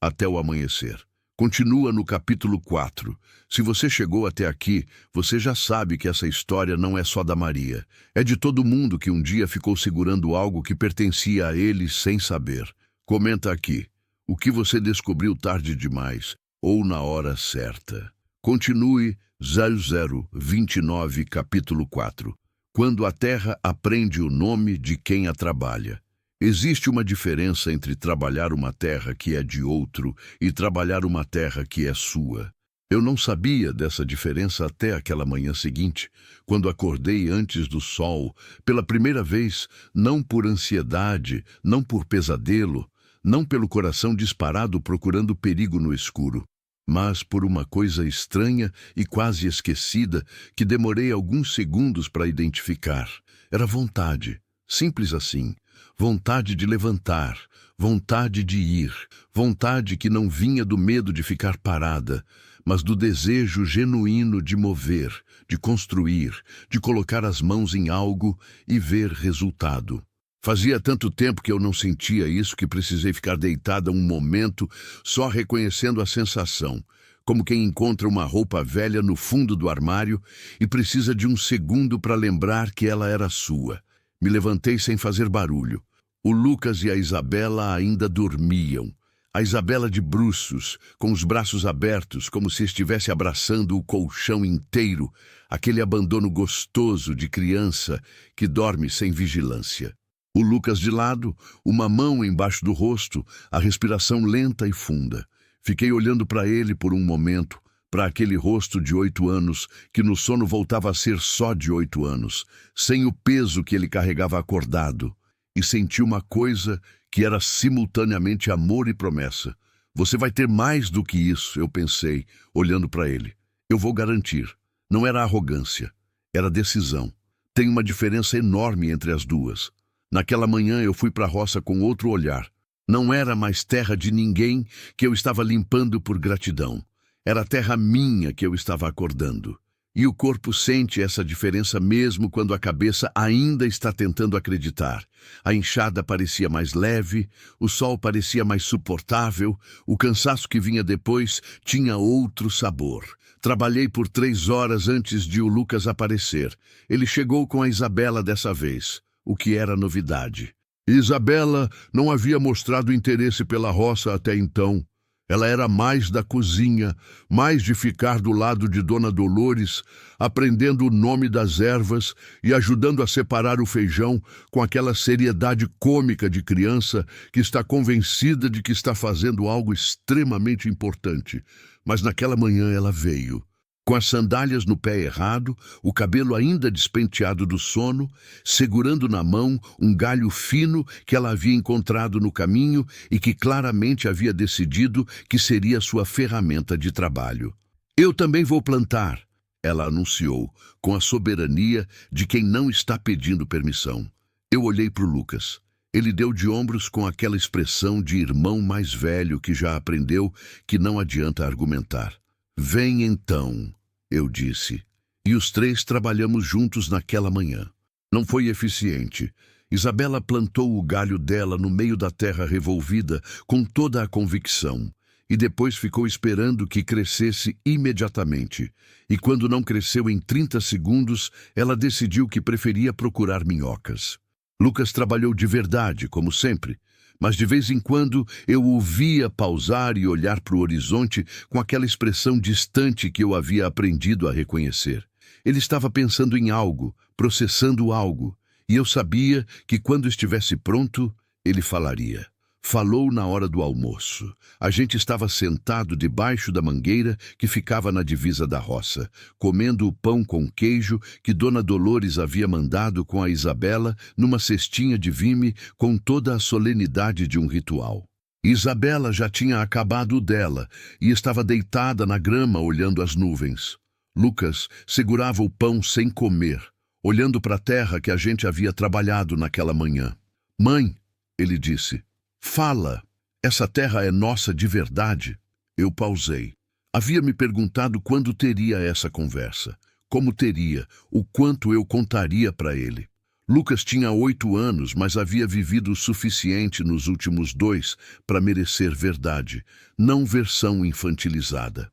até o amanhecer. Continua no capítulo 4. Se você chegou até aqui, você já sabe que essa história não é só da Maria. É de todo mundo que um dia ficou segurando algo que pertencia a ele sem saber. Comenta aqui. O que você descobriu tarde demais ou na hora certa? Continue 0029, capítulo 4. Quando a terra aprende o nome de quem a trabalha. Existe uma diferença entre trabalhar uma terra que é de outro e trabalhar uma terra que é sua. Eu não sabia dessa diferença até aquela manhã seguinte, quando acordei antes do sol, pela primeira vez, não por ansiedade, não por pesadelo, não pelo coração disparado procurando perigo no escuro, mas por uma coisa estranha e quase esquecida que demorei alguns segundos para identificar. Era vontade, simples assim. Vontade de levantar, vontade de ir, vontade que não vinha do medo de ficar parada, mas do desejo genuíno de mover, de construir, de colocar as mãos em algo e ver resultado. Fazia tanto tempo que eu não sentia isso que precisei ficar deitada um momento só reconhecendo a sensação, como quem encontra uma roupa velha no fundo do armário e precisa de um segundo para lembrar que ela era sua. Me levantei sem fazer barulho. O Lucas e a Isabela ainda dormiam. A Isabela de bruços, com os braços abertos, como se estivesse abraçando o colchão inteiro, aquele abandono gostoso de criança que dorme sem vigilância. O Lucas de lado, uma mão embaixo do rosto, a respiração lenta e funda. Fiquei olhando para ele por um momento, para aquele rosto de 8 anos, que no sono voltava a ser só de 8 anos, sem o peso que ele carregava acordado, e senti uma coisa que era simultaneamente amor e promessa. Você vai ter mais do que isso, eu pensei, olhando para ele. Eu vou garantir. Não era arrogância, era decisão. Tem uma diferença enorme entre as duas. Naquela manhã eu fui para a roça com outro olhar. Não era mais terra de ninguém que eu estava limpando por gratidão. Era terra minha que eu estava acordando. E o corpo sente essa diferença mesmo quando a cabeça ainda está tentando acreditar. A enxada parecia mais leve, o sol parecia mais suportável, o cansaço que vinha depois tinha outro sabor. Trabalhei por 3 horas antes de o Lucas aparecer. Ele chegou com a Isabela dessa vez, o que era novidade. Isabela não havia mostrado interesse pela roça até então. Ela era mais da cozinha, mais de ficar do lado de Dona Dolores, aprendendo o nome das ervas e ajudando a separar o feijão com aquela seriedade cômica de criança que está convencida de que está fazendo algo extremamente importante. Mas naquela manhã ela veio. Com as sandálias no pé errado, o cabelo ainda despenteado do sono, segurando na mão um galho fino que ela havia encontrado no caminho e que claramente havia decidido que seria sua ferramenta de trabalho. Eu também vou plantar, ela anunciou, com a soberania de quem não está pedindo permissão. Eu olhei para o Lucas. Ele deu de ombros com aquela expressão de irmão mais velho que já aprendeu que não adianta argumentar. Vem então, eu disse, e os 3 trabalhamos juntos naquela manhã. Não foi eficiente. Isabela plantou o galho dela no meio da terra revolvida com toda a convicção, e depois ficou esperando que crescesse imediatamente. E quando não cresceu em 30 segundos, ela decidiu que preferia procurar minhocas. Lucas trabalhou de verdade, como sempre, mas de vez em quando eu o via pausar e olhar para o horizonte com aquela expressão distante que eu havia aprendido a reconhecer. Ele estava pensando em algo, processando algo, e eu sabia que quando estivesse pronto, ele falaria. Falou na hora do almoço. A gente estava sentado debaixo da mangueira que ficava na divisa da roça, comendo o pão com queijo que Dona Dolores havia mandado com a Isabela numa cestinha de vime com toda a solenidade de um ritual. Isabela já tinha acabado o dela e estava deitada na grama olhando as nuvens. Lucas segurava o pão sem comer, olhando para a terra que a gente havia trabalhado naquela manhã. Mãe, ele disse. Fala, essa terra é nossa de verdade? Eu pausei. Havia me perguntado quando teria essa conversa, como teria, o quanto eu contaria para ele. Lucas tinha 8 anos, mas havia vivido o suficiente nos últimos 2 para merecer verdade, não versão infantilizada.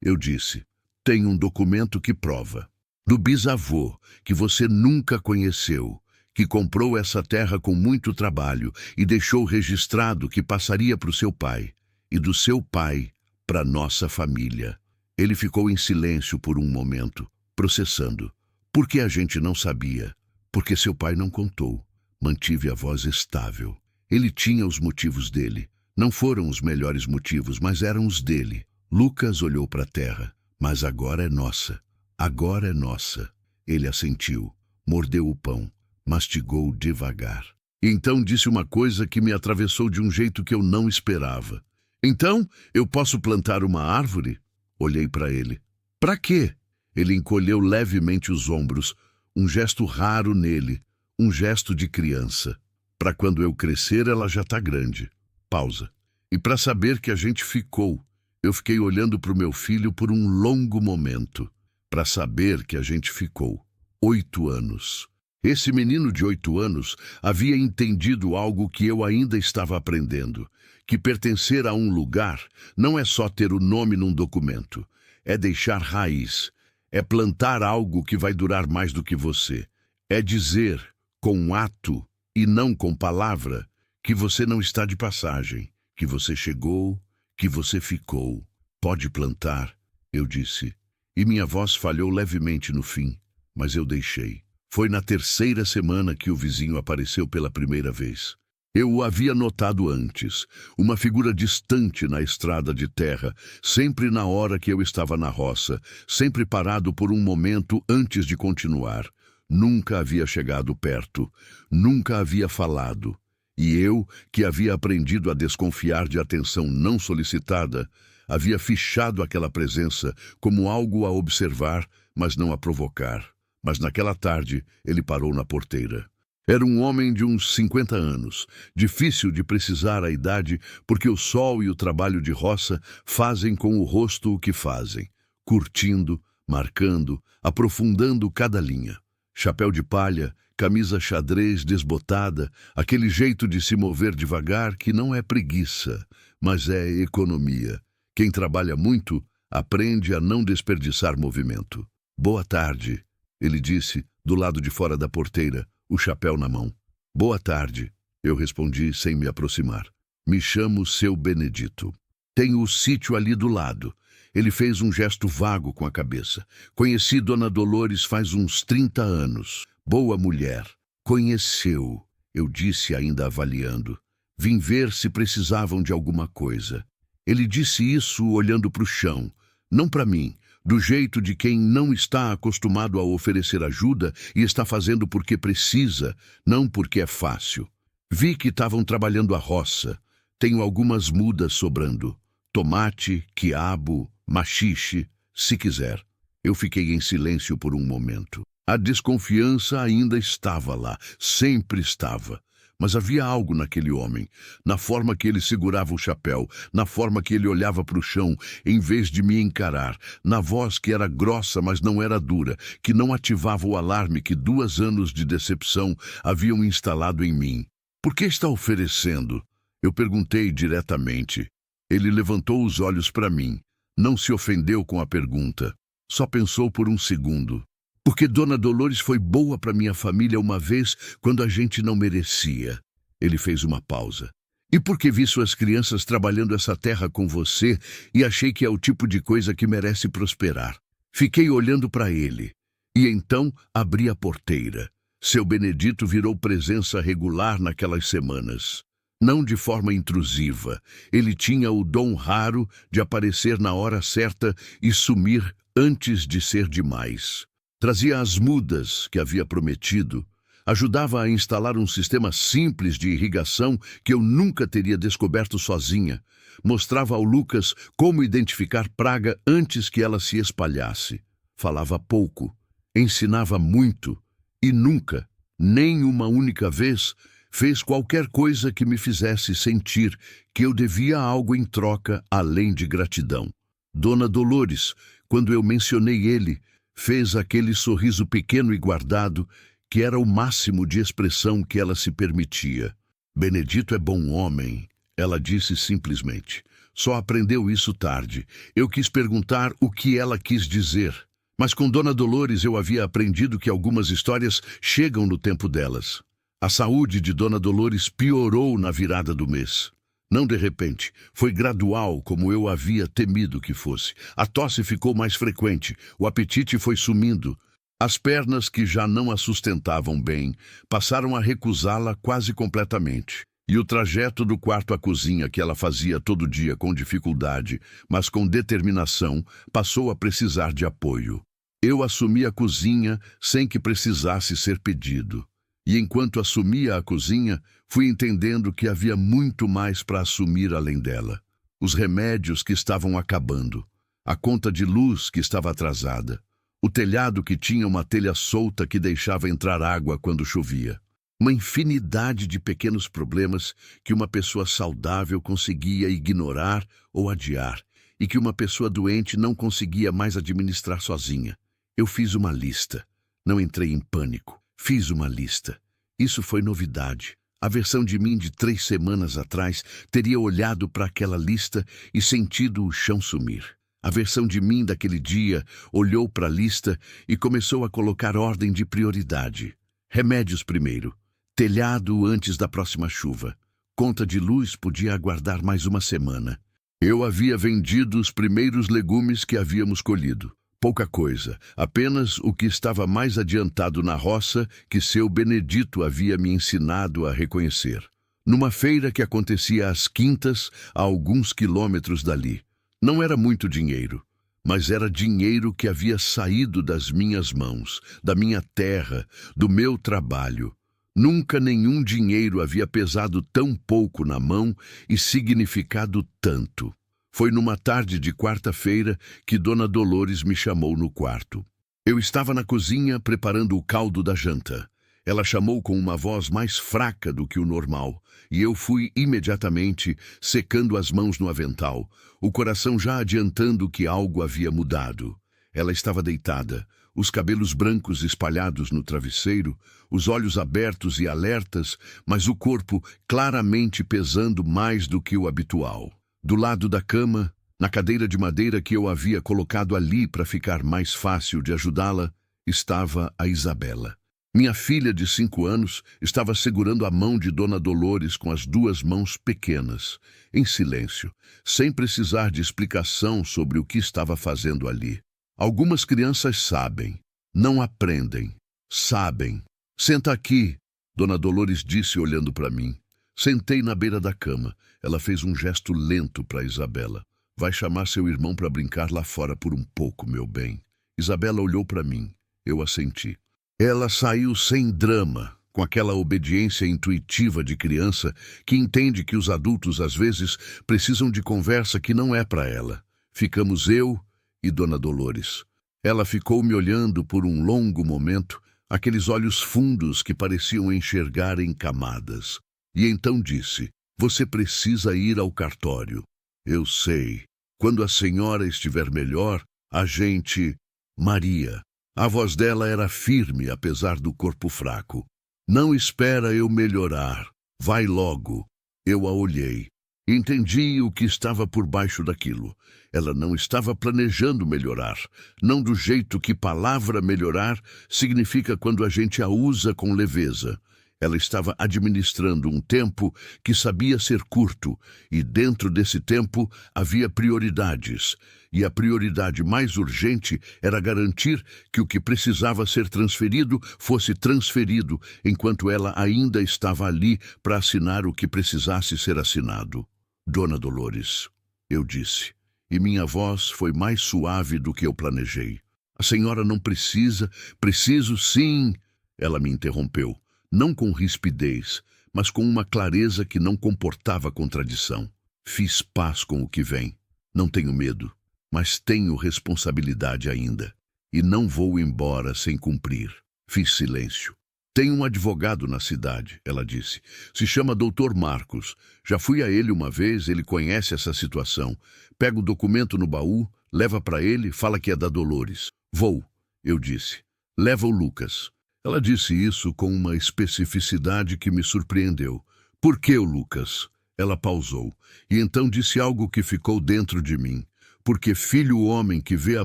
Eu disse, tem um documento que prova. Do bisavô, que você nunca conheceu, que comprou essa terra com muito trabalho e deixou registrado que passaria para o seu pai, e do seu pai para nossa família. Ele ficou em silêncio por um momento, processando. Por que a gente não sabia? Porque seu pai não contou. Mantive a voz estável. Ele tinha os motivos dele. Não foram os melhores motivos, mas eram os dele. Lucas olhou para a terra. Mas agora é nossa. Agora é nossa. Ele assentiu. Mordeu o pão. Mastigou devagar. E então disse uma coisa que me atravessou de um jeito que eu não esperava. Então, eu posso plantar uma árvore? Olhei para ele. Para quê? Ele encolheu levemente os ombros. Um gesto raro nele, um gesto de criança. Para quando eu crescer, ela já está grande. Pausa. E para saber que a gente ficou, eu fiquei olhando para o meu filho por um longo momento. Para saber que a gente ficou. 8 anos. Esse menino de 8 anos havia entendido algo que eu ainda estava aprendendo. Que pertencer a um lugar não é só ter o nome num documento. É deixar raiz. É plantar algo que vai durar mais do que você. É dizer, com ato e não com palavra, que você não está de passagem, que você chegou, que você ficou. Pode plantar, eu disse. E minha voz falhou levemente no fim, mas eu deixei. Foi na 3ª semana que o vizinho apareceu pela primeira vez. Eu o havia notado antes, uma figura distante na estrada de terra, sempre na hora que eu estava na roça, sempre parado por um momento antes de continuar. Nunca havia chegado perto, nunca havia falado. E eu, que havia aprendido a desconfiar de atenção não solicitada, havia fichado aquela presença como algo a observar, mas não a provocar. Mas naquela tarde, ele parou na porteira. Era um homem de uns 50 anos, difícil de precisar a idade, porque o sol e o trabalho de roça fazem com o rosto o que fazem, curtindo, marcando, aprofundando cada linha. Chapéu de palha, camisa xadrez desbotada, aquele jeito de se mover devagar que não é preguiça, mas é economia. Quem trabalha muito, aprende a não desperdiçar movimento. Boa tarde, ele disse, do lado de fora da porteira, o chapéu na mão. Boa tarde, eu respondi sem me aproximar. Me chamo Seu Benedito. Tenho o sítio ali do lado. Ele fez um gesto vago com a cabeça. Conheci Dona Dolores faz uns 30 anos. Boa mulher. Conheceu, eu disse ainda avaliando. Vim ver se precisavam de alguma coisa. Ele disse isso olhando para o chão, não para mim, do jeito de quem não está acostumado a oferecer ajuda e está fazendo porque precisa, não porque é fácil. Vi que estavam trabalhando a roça. Tenho algumas mudas sobrando. Tomate, quiabo, machixe, se quiser. Eu fiquei em silêncio por um momento. A desconfiança ainda estava lá, sempre estava. Mas havia algo naquele homem, na forma que ele segurava o chapéu, na forma que ele olhava para o chão, em vez de me encarar, na voz que era grossa, mas não era dura, que não ativava o alarme que 2 anos de decepção haviam instalado em mim. Por que está oferecendo? Eu perguntei diretamente. Ele levantou os olhos para mim. Não se ofendeu com a pergunta. Só pensou por um segundo. Porque Dona Dolores foi boa para minha família uma vez quando a gente não merecia. Ele fez uma pausa. E porque vi suas crianças trabalhando essa terra com você e achei que é o tipo de coisa que merece prosperar. Fiquei olhando para ele. E então abri a porteira. Seu Benedito virou presença regular naquelas semanas. Não de forma intrusiva. Ele tinha o dom raro de aparecer na hora certa e sumir antes de ser demais. Trazia as mudas que havia prometido, ajudava a instalar um sistema simples de irrigação que eu nunca teria descoberto sozinha, mostrava ao Lucas como identificar praga antes que ela se espalhasse. Falava pouco, ensinava muito e nunca, nem uma única vez, fez qualquer coisa que me fizesse sentir que eu devia algo em troca além de gratidão. Dona Dolores, quando eu mencionei ele, fez aquele sorriso pequeno e guardado que era o máximo de expressão que ela se permitia. Benedito é bom homem, ela disse simplesmente. Só aprendeu isso tarde. Eu quis perguntar o que ela quis dizer. Mas com Dona Dolores eu havia aprendido que algumas histórias chegam no tempo delas. A saúde de Dona Dolores piorou na virada do mês. Não de repente, foi gradual, como eu havia temido que fosse. A tosse ficou mais frequente, o apetite foi sumindo. As pernas, que já não a sustentavam bem, passaram a recusá-la quase completamente. E o trajeto do quarto à cozinha, que ela fazia todo dia com dificuldade, mas com determinação, passou a precisar de apoio. Eu assumi a cozinha sem que precisasse ser pedido. E enquanto assumia a cozinha, fui entendendo que havia muito mais para assumir além dela. Os remédios que estavam acabando, a conta de luz que estava atrasada, o telhado que tinha uma telha solta que deixava entrar água quando chovia. Uma infinidade de pequenos problemas que uma pessoa saudável conseguia ignorar ou adiar, e que uma pessoa doente não conseguia mais administrar sozinha. Eu fiz uma lista. Não entrei em pânico. Fiz uma lista. Isso foi novidade. A versão de mim de 3 semanas atrás teria olhado para aquela lista e sentido o chão sumir. A versão de mim daquele dia olhou para a lista e começou a colocar ordem de prioridade. Remédios primeiro. Telhado antes da próxima chuva. Conta de luz podia aguardar mais uma semana. Eu havia vendido os primeiros legumes que havíamos colhido. Pouca coisa, apenas o que estava mais adiantado na roça que seu Benedito havia me ensinado a reconhecer. Numa feira que acontecia às quintas, a alguns quilômetros dali. Não era muito dinheiro, mas era dinheiro que havia saído das minhas mãos, da minha terra, do meu trabalho. Nunca nenhum dinheiro havia pesado tão pouco na mão e significado tanto. Foi numa tarde de quarta-feira que Dona Dolores me chamou no quarto. Eu estava na cozinha preparando o caldo da janta. Ela chamou com uma voz mais fraca do que o normal, e eu fui imediatamente secando as mãos no avental, o coração já adiantando que algo havia mudado. Ela estava deitada, os cabelos brancos espalhados no travesseiro, os olhos abertos e alertas, mas o corpo claramente pesando mais do que o habitual. Do lado da cama, na cadeira de madeira que eu havia colocado ali para ficar mais fácil de ajudá-la, estava a Isabela. Minha filha de 5 anos estava segurando a mão de Dona Dolores com as 2 mãos pequenas, em silêncio, sem precisar de explicação sobre o que estava fazendo ali. Algumas crianças sabem, não aprendem, sabem. Senta aqui, Dona Dolores disse olhando para mim. Sentei na beira da cama. Ela fez um gesto lento para Isabela. Vai chamar seu irmão para brincar lá fora por um pouco, meu bem. Isabela olhou para mim. Eu assenti. Ela saiu sem drama, com aquela obediência intuitiva de criança que entende que os adultos às vezes precisam de conversa que não é para ela. Ficamos eu e Dona Dolores. Ela ficou me olhando por um longo momento, aqueles olhos fundos que pareciam enxergar em camadas. E então disse: você precisa ir ao cartório. Eu sei. Quando a senhora estiver melhor, a gente... Maria. A voz dela era firme, apesar do corpo fraco. Não espera eu melhorar. Vai logo. Eu a olhei. Entendi o que estava por baixo daquilo. Ela não estava planejando melhorar. Não do jeito que palavra melhorar significa quando a gente a usa com leveza. Ela estava administrando um tempo que sabia ser curto, e dentro desse tempo havia prioridades. E a prioridade mais urgente era garantir que o que precisava ser transferido fosse transferido, enquanto ela ainda estava ali para assinar o que precisasse ser assinado. Dona Dolores, eu disse, e minha voz foi mais suave do que eu planejei. A senhora não precisa... Preciso sim, ela me interrompeu. Não com rispidez, mas com uma clareza que não comportava contradição. Fiz paz com o que vem. Não tenho medo, mas tenho responsabilidade ainda. E não vou embora sem cumprir. Fiz silêncio. Tenho um advogado na cidade, ela disse. Se chama Dr. Marcos. Já fui a ele uma vez, ele conhece essa situação. Pega o documento no baú, leva para ele, fala que é da Dolores. Vou, eu disse. Leva o Lucas. Ela disse isso com uma especificidade que me surpreendeu. Por que, Lucas? Ela pausou, e então disse algo que ficou dentro de mim. Porque filho homem que vê a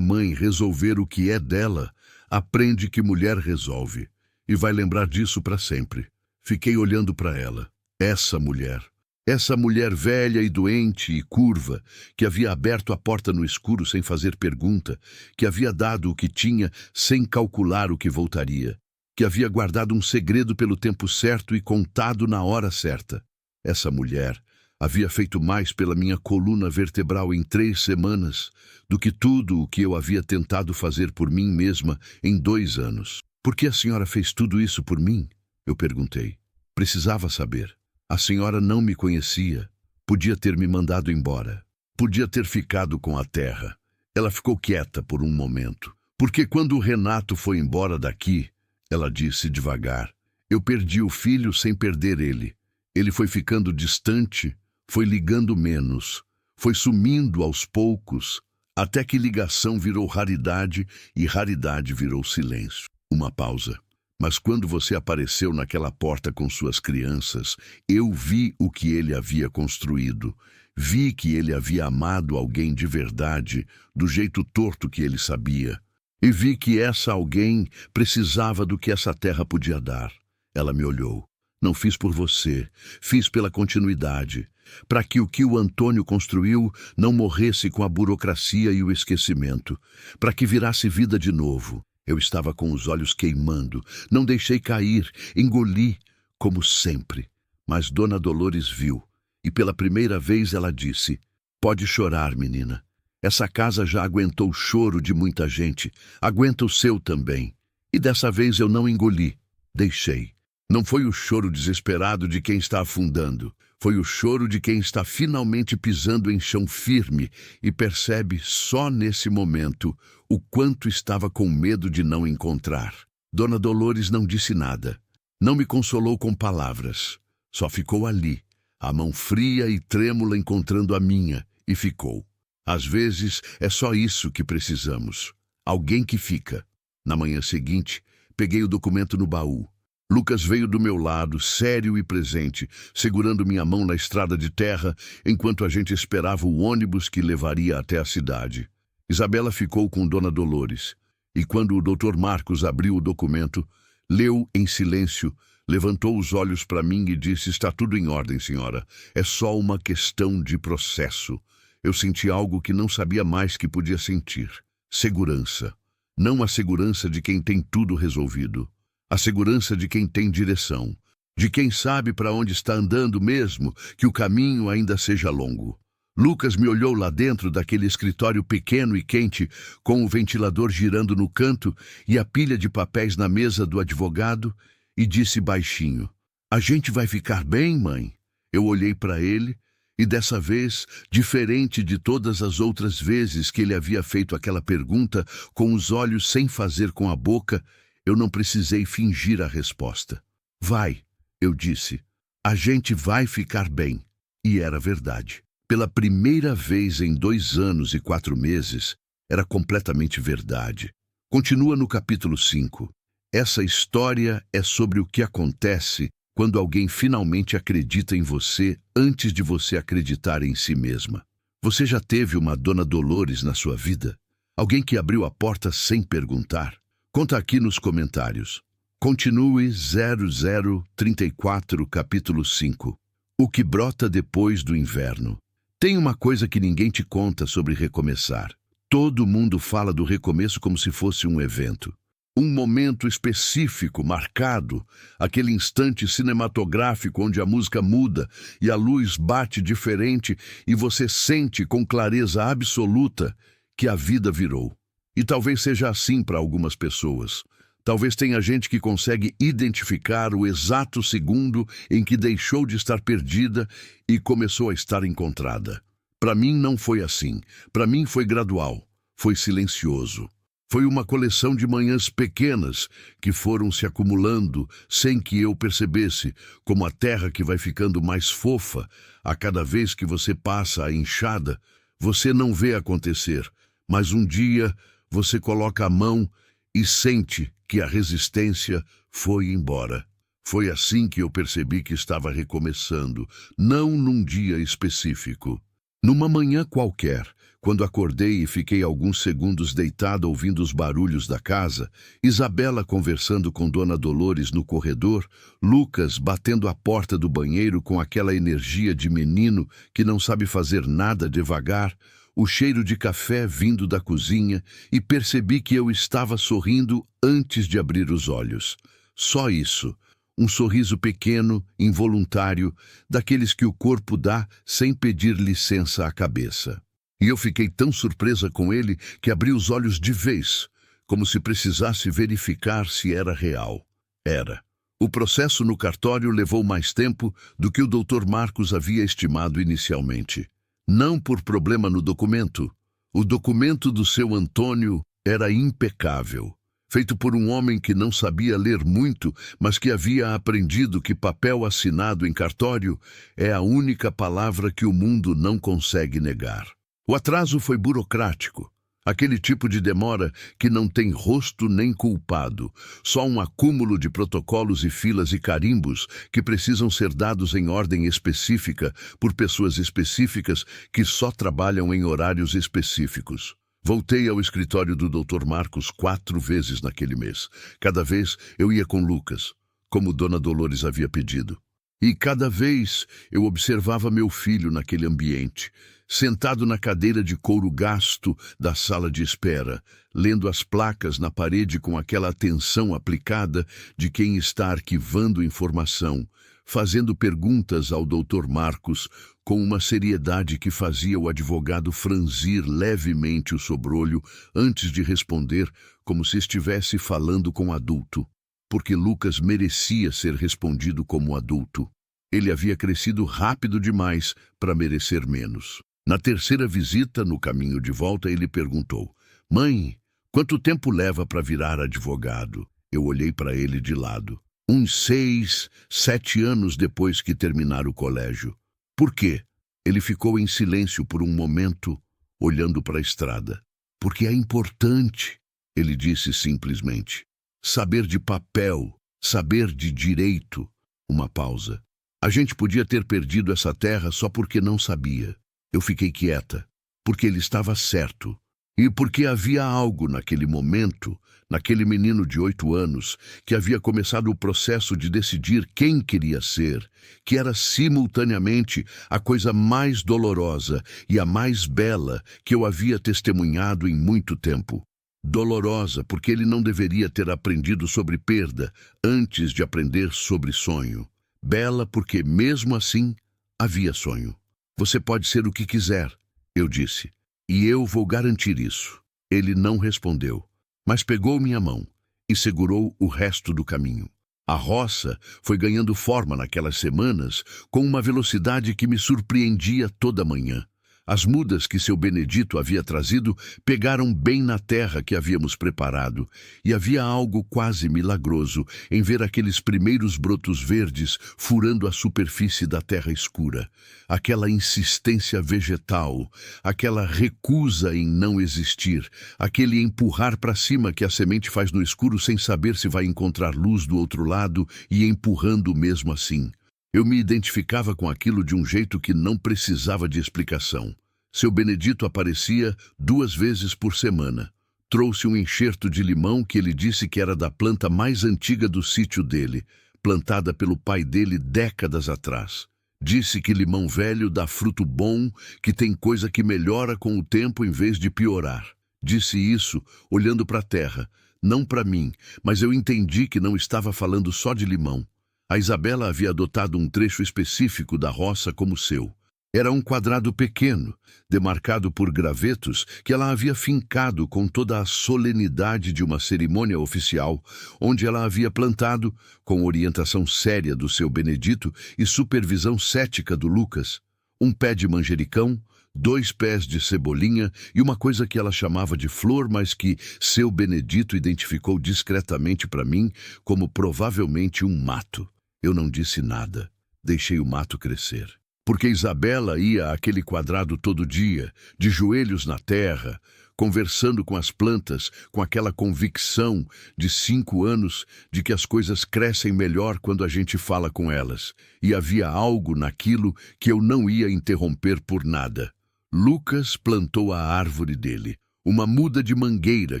mãe resolver o que é dela, aprende que mulher resolve. E vai lembrar disso para sempre. Fiquei olhando para ela. Essa mulher velha e doente e curva, que havia aberto a porta no escuro sem fazer pergunta, que havia dado o que tinha sem calcular o que voltaria, que havia guardado um segredo pelo tempo certo e contado na hora certa. Essa mulher havia feito mais pela minha coluna vertebral em 3 semanas do que tudo o que eu havia tentado fazer por mim mesma em 2 anos. Por que a senhora fez tudo isso por mim? Eu perguntei. Precisava saber. A senhora não me conhecia. Podia ter me mandado embora. Podia ter ficado com a terra. Ela ficou quieta por um momento. Porque quando o Renato foi embora daqui, ela disse devagar, eu perdi o filho sem perder ele. Ele foi ficando distante, foi ligando menos, foi sumindo aos poucos, até que ligação virou raridade e raridade virou silêncio. Uma pausa. Mas quando você apareceu naquela porta com suas crianças, eu vi o que ele havia construído. Vi que ele havia amado alguém de verdade, do jeito torto que ele sabia. E vi que essa alguém precisava do que essa terra podia dar. Ela me olhou. Não fiz por você, fiz pela continuidade, para que o Antônio construiu não morresse com a burocracia e o esquecimento, para que virasse vida de novo. Eu estava com os olhos queimando, não deixei cair, engoli, como sempre. Mas Dona Dolores viu, e pela primeira vez ela disse, pode chorar, menina. Essa casa já aguentou o choro de muita gente, aguenta o seu também. E dessa vez eu não engoli, deixei. Não foi o choro desesperado de quem está afundando, foi o choro de quem está finalmente pisando em chão firme e percebe só nesse momento o quanto estava com medo de não encontrar. Dona Dolores não disse nada, não me consolou com palavras, só ficou ali, a mão fria e trêmula encontrando a minha, e ficou. Às vezes é só isso que precisamos, alguém que fica. Na manhã seguinte, peguei o documento no baú. Lucas veio do meu lado, sério e presente, segurando minha mão na estrada de terra, enquanto a gente esperava o ônibus que levaria até a cidade. Isabela ficou com Dona Dolores, e quando o Dr. Marcos abriu o documento, leu em silêncio, levantou os olhos para mim e disse, está tudo em ordem, senhora, é só uma questão de processo. Eu senti algo que não sabia mais que podia sentir. Segurança. Não a segurança de quem tem tudo resolvido. A segurança de quem tem direção, de quem sabe para onde está andando mesmo que o caminho ainda seja longo. Lucas me olhou lá dentro daquele escritório pequeno e quente, com o ventilador girando no canto e a pilha de papéis na mesa do advogado, e disse baixinho, a gente vai ficar bem, mãe? Eu olhei para ele e dessa vez, diferente de todas as outras vezes que ele havia feito aquela pergunta, com os olhos sem fazer com a boca, eu não precisei fingir a resposta. Vai, eu disse. A gente vai ficar bem. E era verdade. Pela primeira vez em 2 anos e 4 meses, era completamente verdade. Continua no capítulo 5. Essa história é sobre o que acontece quando alguém finalmente acredita em você antes de você acreditar em si mesma. Você já teve uma Dona Dolores na sua vida? Alguém que abriu a porta sem perguntar? Conta aqui nos comentários. Continue 0034, capítulo 5. O que brota depois do inverno. Tem uma coisa que ninguém te conta sobre recomeçar. Todo mundo fala do recomeço como se fosse um evento. Um momento específico, marcado, aquele instante cinematográfico onde a música muda e a luz bate diferente e você sente com clareza absoluta que a vida virou. E talvez seja assim para algumas pessoas. Talvez tenha gente que consegue identificar o exato segundo em que deixou de estar perdida e começou a estar encontrada. Para mim não foi assim. Para mim foi gradual. Foi silencioso. Foi uma coleção de manhãs pequenas que foram se acumulando sem que eu percebesse, como a terra que vai ficando mais fofa a cada vez que você passa a enxada. Você não vê acontecer, mas um dia você coloca a mão e sente que a resistência foi embora. Foi assim que eu percebi que estava recomeçando, não num dia específico. Numa manhã qualquer, quando acordei e fiquei alguns segundos deitada ouvindo os barulhos da casa, Isabela conversando com Dona Dolores no corredor, Lucas batendo a porta do banheiro com aquela energia de menino que não sabe fazer nada devagar, o cheiro de café vindo da cozinha, e percebi que eu estava sorrindo antes de abrir os olhos. Só isso. Um sorriso pequeno, involuntário, daqueles que o corpo dá sem pedir licença à cabeça. E eu fiquei tão surpresa com ele que abri os olhos de vez, como se precisasse verificar se era real. Era. O processo no cartório levou mais tempo do que o Dr. Marcos havia estimado inicialmente. Não por problema no documento. O documento do seu Antônio era impecável. Feito por um homem que não sabia ler muito, mas que havia aprendido que papel assinado em cartório é a única palavra que o mundo não consegue negar. O atraso foi burocrático, aquele tipo de demora que não tem rosto nem culpado, só um acúmulo de protocolos e filas e carimbos que precisam ser dados em ordem específica por pessoas específicas que só trabalham em horários específicos. Voltei ao escritório do Dr. Marcos 4 vezes naquele mês. Cada vez eu ia com Lucas, como Dona Dolores havia pedido. E cada vez eu observava meu filho naquele ambiente, sentado na cadeira de couro gasto da sala de espera, lendo as placas na parede com aquela atenção aplicada de quem está arquivando informação, fazendo perguntas ao Dr. Marcos com uma seriedade que fazia o advogado franzir levemente o sobrolho antes de responder, como se estivesse falando com adulto. Porque Lucas merecia ser respondido como adulto. Ele havia crescido rápido demais para merecer menos. Na terceira visita, no caminho de volta, ele perguntou: "Mãe, quanto tempo leva para virar advogado?" Eu olhei para ele de lado. Uns 6, 7 anos depois que terminar o colégio. Por quê? Ele ficou em silêncio por um momento, olhando para a estrada. Porque é importante, ele disse simplesmente. Saber de papel, saber de direito. Uma pausa. A gente podia ter perdido essa terra só porque não sabia. Eu fiquei quieta, porque ele estava certo. E porque havia algo naquele momento, naquele menino de 8 anos, que havia começado o processo de decidir quem queria ser, que era simultaneamente a coisa mais dolorosa e a mais bela que eu havia testemunhado em muito tempo. Dolorosa porque ele não deveria ter aprendido sobre perda antes de aprender sobre sonho. Bela porque, mesmo assim, havia sonho. Você pode ser o que quiser, eu disse. E eu vou garantir isso. Ele não respondeu, mas pegou minha mão e segurou o resto do caminho. A roça foi ganhando forma naquelas semanas com uma velocidade que me surpreendia toda manhã. As mudas que seu Benedito havia trazido pegaram bem na terra que havíamos preparado, e havia algo quase milagroso em ver aqueles primeiros brotos verdes furando a superfície da terra escura. Aquela insistência vegetal, aquela recusa em não existir, aquele empurrar para cima que a semente faz no escuro sem saber se vai encontrar luz do outro lado e empurrando mesmo assim. Eu me identificava com aquilo de um jeito que não precisava de explicação. Seu Benedito aparecia 2 vezes por semana. Trouxe um enxerto de limão que ele disse que era da planta mais antiga do sítio dele, plantada pelo pai dele décadas atrás. Disse que limão velho dá fruto bom, que tem coisa que melhora com o tempo em vez de piorar. Disse isso olhando para a terra, não para mim, mas eu entendi que não estava falando só de limão. A Isabela havia adotado um trecho específico da roça como seu. Era um quadrado pequeno, demarcado por gravetos, que ela havia fincado com toda a solenidade de uma cerimônia oficial, onde ela havia plantado, com orientação séria do seu Benedito e supervisão cética do Lucas, um pé de manjericão, 2 pés de cebolinha e uma coisa que ela chamava de flor, mas que seu Benedito identificou discretamente para mim como provavelmente um mato. Eu não disse nada. Deixei o mato crescer. Porque Isabela ia àquele quadrado todo dia, de joelhos na terra, conversando com as plantas, com aquela convicção de 5 anos de que as coisas crescem melhor quando a gente fala com elas. E havia algo naquilo que eu não ia interromper por nada. Lucas plantou a árvore dele, uma muda de mangueira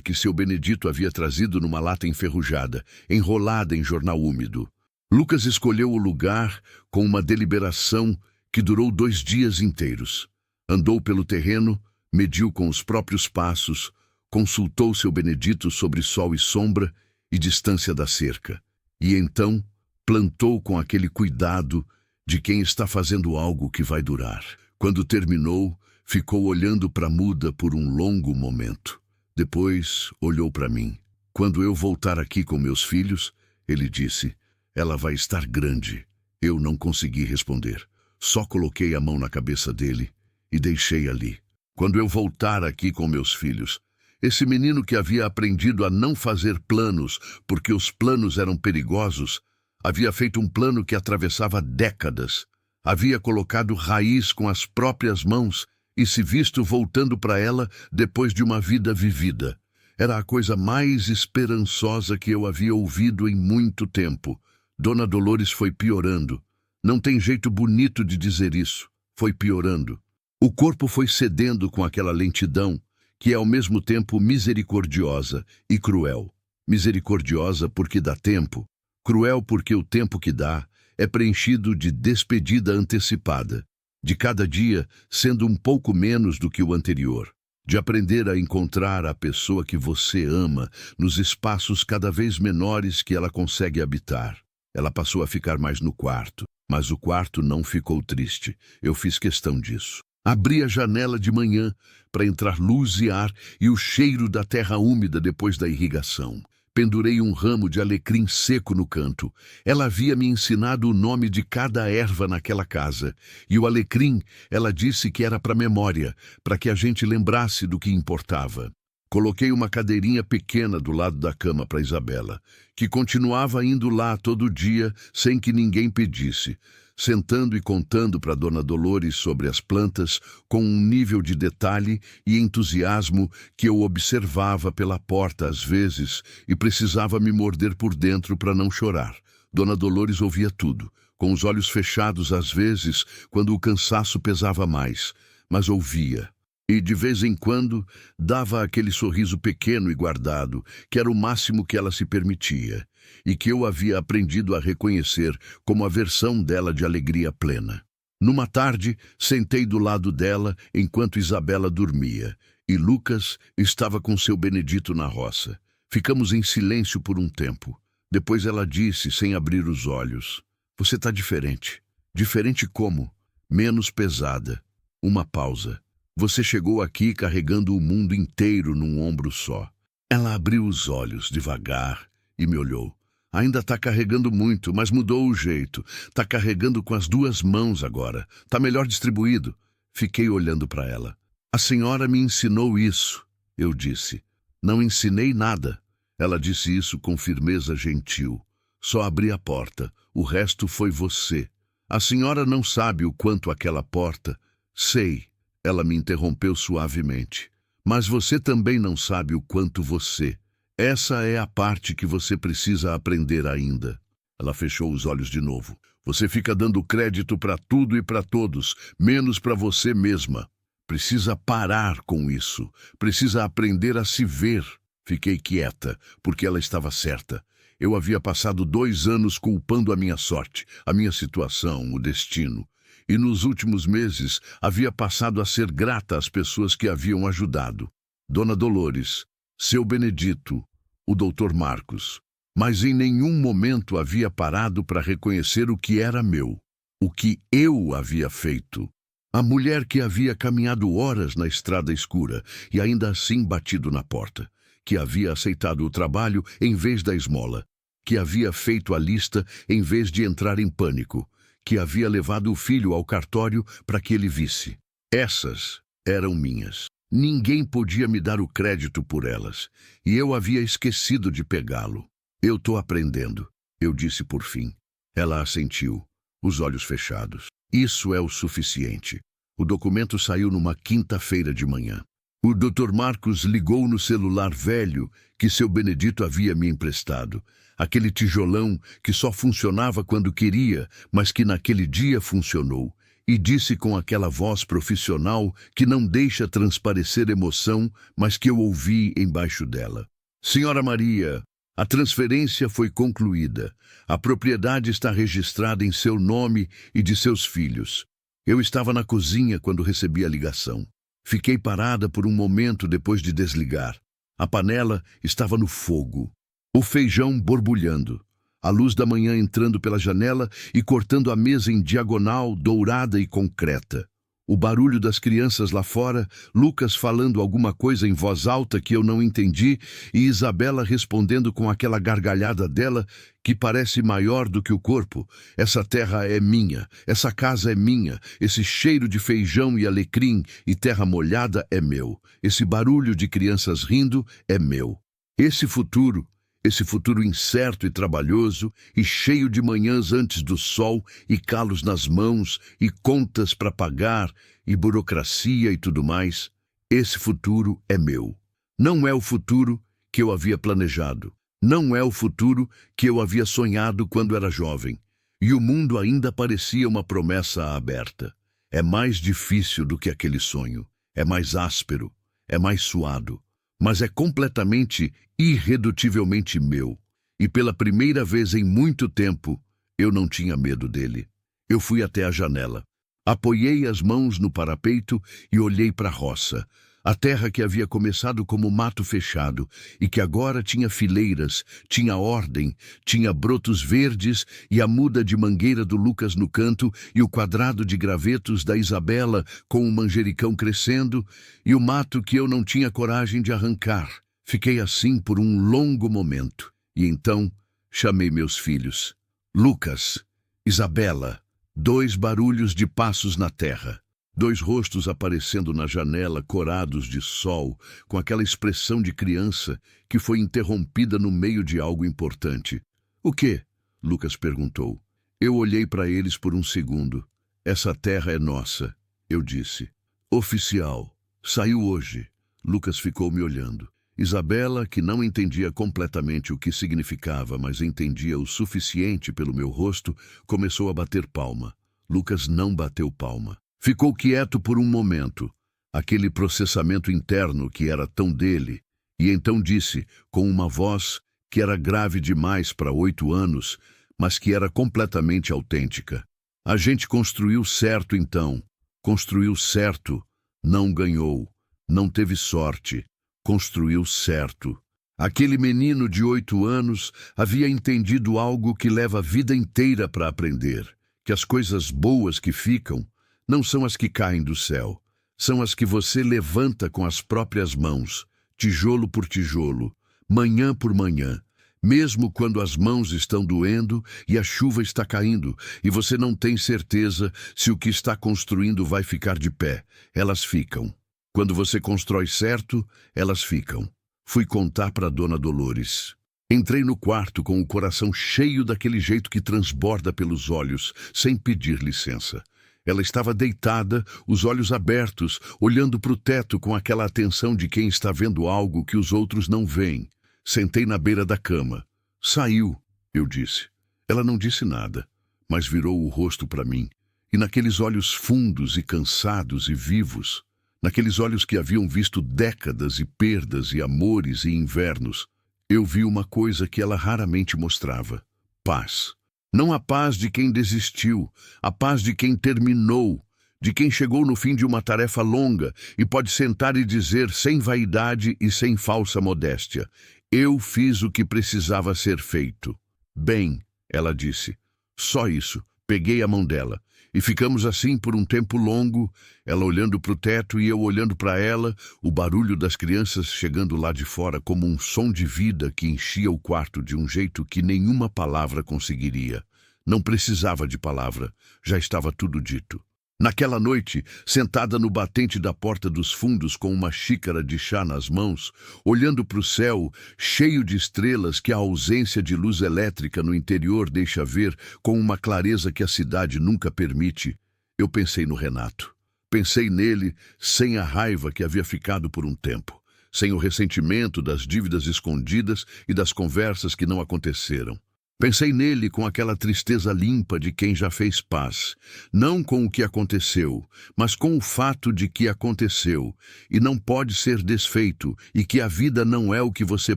que seu Benedito havia trazido numa lata enferrujada, enrolada em jornal úmido. Lucas escolheu o lugar com uma deliberação que durou 2 dias inteiros. Andou pelo terreno, mediu com os próprios passos, consultou seu Benedito sobre sol e sombra e distância da cerca. E então plantou com aquele cuidado de quem está fazendo algo que vai durar. Quando terminou, ficou olhando para a muda por um longo momento. Depois olhou para mim. Quando eu voltar aqui com meus filhos, ele disse, ela vai estar grande. Eu não consegui responder. Só coloquei a mão na cabeça dele e deixei ali. Quando eu voltar aqui com meus filhos, esse menino que havia aprendido a não fazer planos porque os planos eram perigosos, havia feito um plano que atravessava décadas, havia colocado raiz com as próprias mãos e se visto voltando para ela depois de uma vida vivida. Era a coisa mais esperançosa que eu havia ouvido em muito tempo. Dona Dolores foi piorando. Não tem jeito bonito de dizer isso. Foi piorando. O corpo foi cedendo com aquela lentidão que é ao mesmo tempo misericordiosa e cruel. Misericordiosa porque dá tempo, cruel porque o tempo que dá é preenchido de despedida antecipada, de cada dia sendo um pouco menos do que o anterior, de aprender a encontrar a pessoa que você ama nos espaços cada vez menores que ela consegue habitar. Ela passou a ficar mais no quarto, mas o quarto não ficou triste. Eu fiz questão disso. Abri a janela de manhã para entrar luz e ar e o cheiro da terra úmida depois da irrigação. Pendurei um ramo de alecrim seco no canto. Ela havia me ensinado o nome de cada erva naquela casa. E o alecrim, ela disse que era para memória, para que a gente lembrasse do que importava. Coloquei uma cadeirinha pequena do lado da cama para Isabela, que continuava indo lá todo dia sem que ninguém pedisse, sentando e contando para Dona Dolores sobre as plantas com um nível de detalhe e entusiasmo que eu observava pela porta às vezes e precisava me morder por dentro para não chorar. Dona Dolores ouvia tudo, com os olhos fechados às vezes, quando o cansaço pesava mais, mas ouvia. E, de vez em quando, dava aquele sorriso pequeno e guardado, que era o máximo que ela se permitia, e que eu havia aprendido a reconhecer como a versão dela de alegria plena. Numa tarde, sentei do lado dela enquanto Isabela dormia, e Lucas estava com seu Benedito na roça. Ficamos em silêncio por um tempo. Depois ela disse, sem abrir os olhos, "Você está diferente." "Diferente como?" "Menos pesada." Uma pausa. "Você chegou aqui carregando o mundo inteiro num ombro só." Ela abriu os olhos devagar e me olhou. "Ainda está carregando muito, mas mudou o jeito. Está carregando com as 2 mãos agora. Está melhor distribuído." Fiquei olhando para ela. "A senhora me ensinou isso," eu disse. "Não ensinei nada." Ela disse isso com firmeza gentil. "Só abri a porta. O resto foi você. A senhora não sabe o quanto aquela porta..." "Sei." Ela me interrompeu suavemente. "Mas você também não sabe o quanto você. Essa é a parte que você precisa aprender ainda." Ela fechou os olhos de novo. "Você fica dando crédito para tudo e para todos, menos para você mesma. Precisa parar com isso. Precisa aprender a se ver." Fiquei quieta, porque ela estava certa. Eu havia passado 2 anos culpando a minha sorte, a minha situação, o destino. E nos últimos meses havia passado a ser grata às pessoas que haviam ajudado. Dona Dolores, seu Benedito, o Dr. Marcos. Mas em nenhum momento havia parado para reconhecer o que era meu, o que eu havia feito. A mulher que havia caminhado horas na estrada escura e ainda assim batido na porta, que havia aceitado o trabalho em vez da esmola, que havia feito a lista em vez de entrar em pânico, que havia levado o filho ao cartório para que ele visse. Essas eram minhas. Ninguém podia me dar o crédito por elas, e eu havia esquecido de pegá-lo. "Eu estou aprendendo," eu disse por fim. Ela assentiu, os olhos fechados. "Isso é o suficiente." O documento saiu numa quinta-feira de manhã. O Dr. Marcos ligou no celular velho que seu Benedito havia me emprestado. Aquele tijolão que só funcionava quando queria, mas que naquele dia funcionou. E disse com aquela voz profissional que não deixa transparecer emoção, mas que eu ouvi embaixo dela. Senhora Maria, a transferência foi concluída. A propriedade está registrada em seu nome e de seus filhos. Eu estava na cozinha quando recebi a ligação. Fiquei parada por um momento depois de desligar. A panela estava no fogo. O feijão borbulhando. A luz da manhã entrando pela janela e cortando a mesa em diagonal, dourada e concreta. O barulho das crianças lá fora, Lucas falando alguma coisa em voz alta que eu não entendi e Isabela respondendo com aquela gargalhada dela que parece maior do que o corpo. Essa terra é minha, essa casa é minha, esse cheiro de feijão e alecrim e terra molhada é meu. Esse barulho de crianças rindo é meu. Esse futuro incerto e trabalhoso, e cheio de manhãs antes do sol, e calos nas mãos, e contas para pagar, e burocracia e tudo mais, esse futuro é meu. Não é o futuro que eu havia planejado. Não é o futuro que eu havia sonhado quando era jovem. E o mundo ainda parecia uma promessa aberta. É mais difícil do que aquele sonho. É mais áspero. É mais suado. Mas é completamente, irredutivelmente meu. E pela primeira vez em muito tempo, eu não tinha medo dele. Eu fui até a janela. Apoiei as mãos no parapeito e olhei para a roça. A terra que havia começado como mato fechado e que agora tinha fileiras, tinha ordem, tinha brotos verdes e a muda de mangueira do Lucas no canto e o quadrado de gravetos da Isabela com o manjericão crescendo e o mato que eu não tinha coragem de arrancar. Fiquei assim por um longo momento e então chamei meus filhos. Lucas, Isabela, 2 barulhos de passos na terra. 2 rostos aparecendo na janela, corados de sol, com aquela expressão de criança que foi interrompida no meio de algo importante. O quê? Lucas perguntou. Eu olhei para eles por um segundo. Essa terra é nossa, eu disse. Oficial. Saiu hoje. Lucas ficou me olhando. Isabela, que não entendia completamente o que significava, mas entendia o suficiente pelo meu rosto, começou a bater palma. Lucas não bateu palma. Ficou quieto por um momento, aquele processamento interno que era tão dele, e então disse, com uma voz que era grave demais para 8 anos, mas que era completamente autêntica. A gente construiu certo então, construiu certo, não ganhou, não teve sorte, construiu certo. Aquele menino de 8 anos havia entendido algo que leva a vida inteira para aprender, que as coisas boas que ficam não são as que caem do céu, são as que você levanta com as próprias mãos, tijolo por tijolo, manhã por manhã, mesmo quando as mãos estão doendo e a chuva está caindo e você não tem certeza se o que está construindo vai ficar de pé. Elas ficam. Quando você constrói certo, elas ficam. Fui contar para Dona Dolores. Entrei no quarto com o coração cheio daquele jeito que transborda pelos olhos, sem pedir licença. Ela estava deitada, os olhos abertos, olhando para o teto com aquela atenção de quem está vendo algo que os outros não veem. Sentei na beira da cama. Saiu, eu disse. Ela não disse nada, mas virou o rosto para mim. E naqueles olhos fundos e cansados e vivos, naqueles olhos que haviam visto décadas e perdas e amores e invernos, eu vi uma coisa que ela raramente mostrava: paz. Não a paz de quem desistiu, a paz de quem terminou, de quem chegou no fim de uma tarefa longa e pode sentar e dizer sem vaidade e sem falsa modéstia: eu fiz o que precisava ser feito. Bem, ela disse. Só isso. Peguei a mão dela. E ficamos assim por um tempo longo, ela olhando para o teto e eu olhando para ela, o barulho das crianças chegando lá de fora como um som de vida que enchia o quarto de um jeito que nenhuma palavra conseguiria. Não precisava de palavra, já estava tudo dito. Naquela noite, sentada no batente da porta dos fundos com uma xícara de chá nas mãos, olhando para o céu, cheio de estrelas que a ausência de luz elétrica no interior deixa ver com uma clareza que a cidade nunca permite, eu pensei no Renato. Pensei nele sem a raiva que havia ficado por um tempo, sem o ressentimento das dívidas escondidas e das conversas que não aconteceram. Pensei nele com aquela tristeza limpa de quem já fez paz, não com o que aconteceu, mas com o fato de que aconteceu, e não pode ser desfeito, e que a vida não é o que você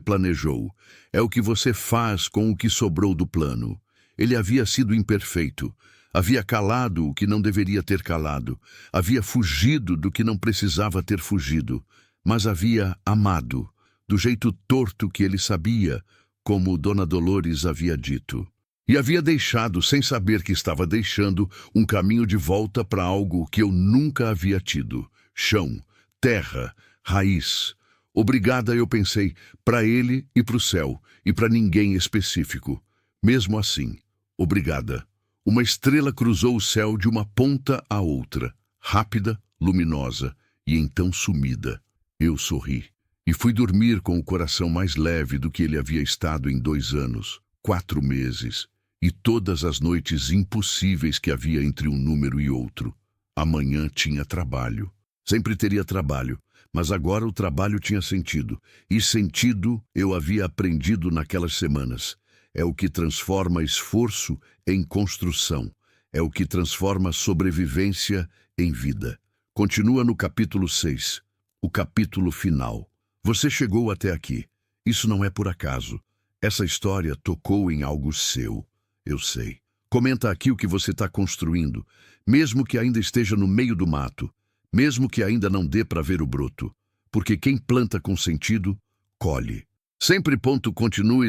planejou, é o que você faz com o que sobrou do plano. Ele havia sido imperfeito, havia calado o que não deveria ter calado, havia fugido do que não precisava ter fugido, mas havia amado, do jeito torto que ele sabia, como Dona Dolores havia dito. E havia deixado, sem saber que estava deixando, um caminho de volta para algo que eu nunca havia tido. Chão, terra, raiz. Obrigada, eu pensei, para ele e para o céu, e para ninguém específico. Mesmo assim, obrigada. Uma estrela cruzou o céu de uma ponta à outra, rápida, luminosa, e então sumida. Eu sorri. E fui dormir com o coração mais leve do que ele havia estado em 2 anos, 4 meses, e todas as noites impossíveis que havia entre um número e outro. Amanhã tinha trabalho. Sempre teria trabalho, mas agora o trabalho tinha sentido. E sentido eu havia aprendido naquelas semanas. É o que transforma esforço em construção. É o que transforma sobrevivência em vida. Continua no capítulo 6, o capítulo final. Você chegou até aqui. Isso não é por acaso. Essa história tocou em algo seu. Eu sei. Comenta aqui o que você está construindo, mesmo que ainda esteja no meio do mato, mesmo que ainda não dê para ver o broto. Porque quem planta com sentido, colhe. Sempre.continue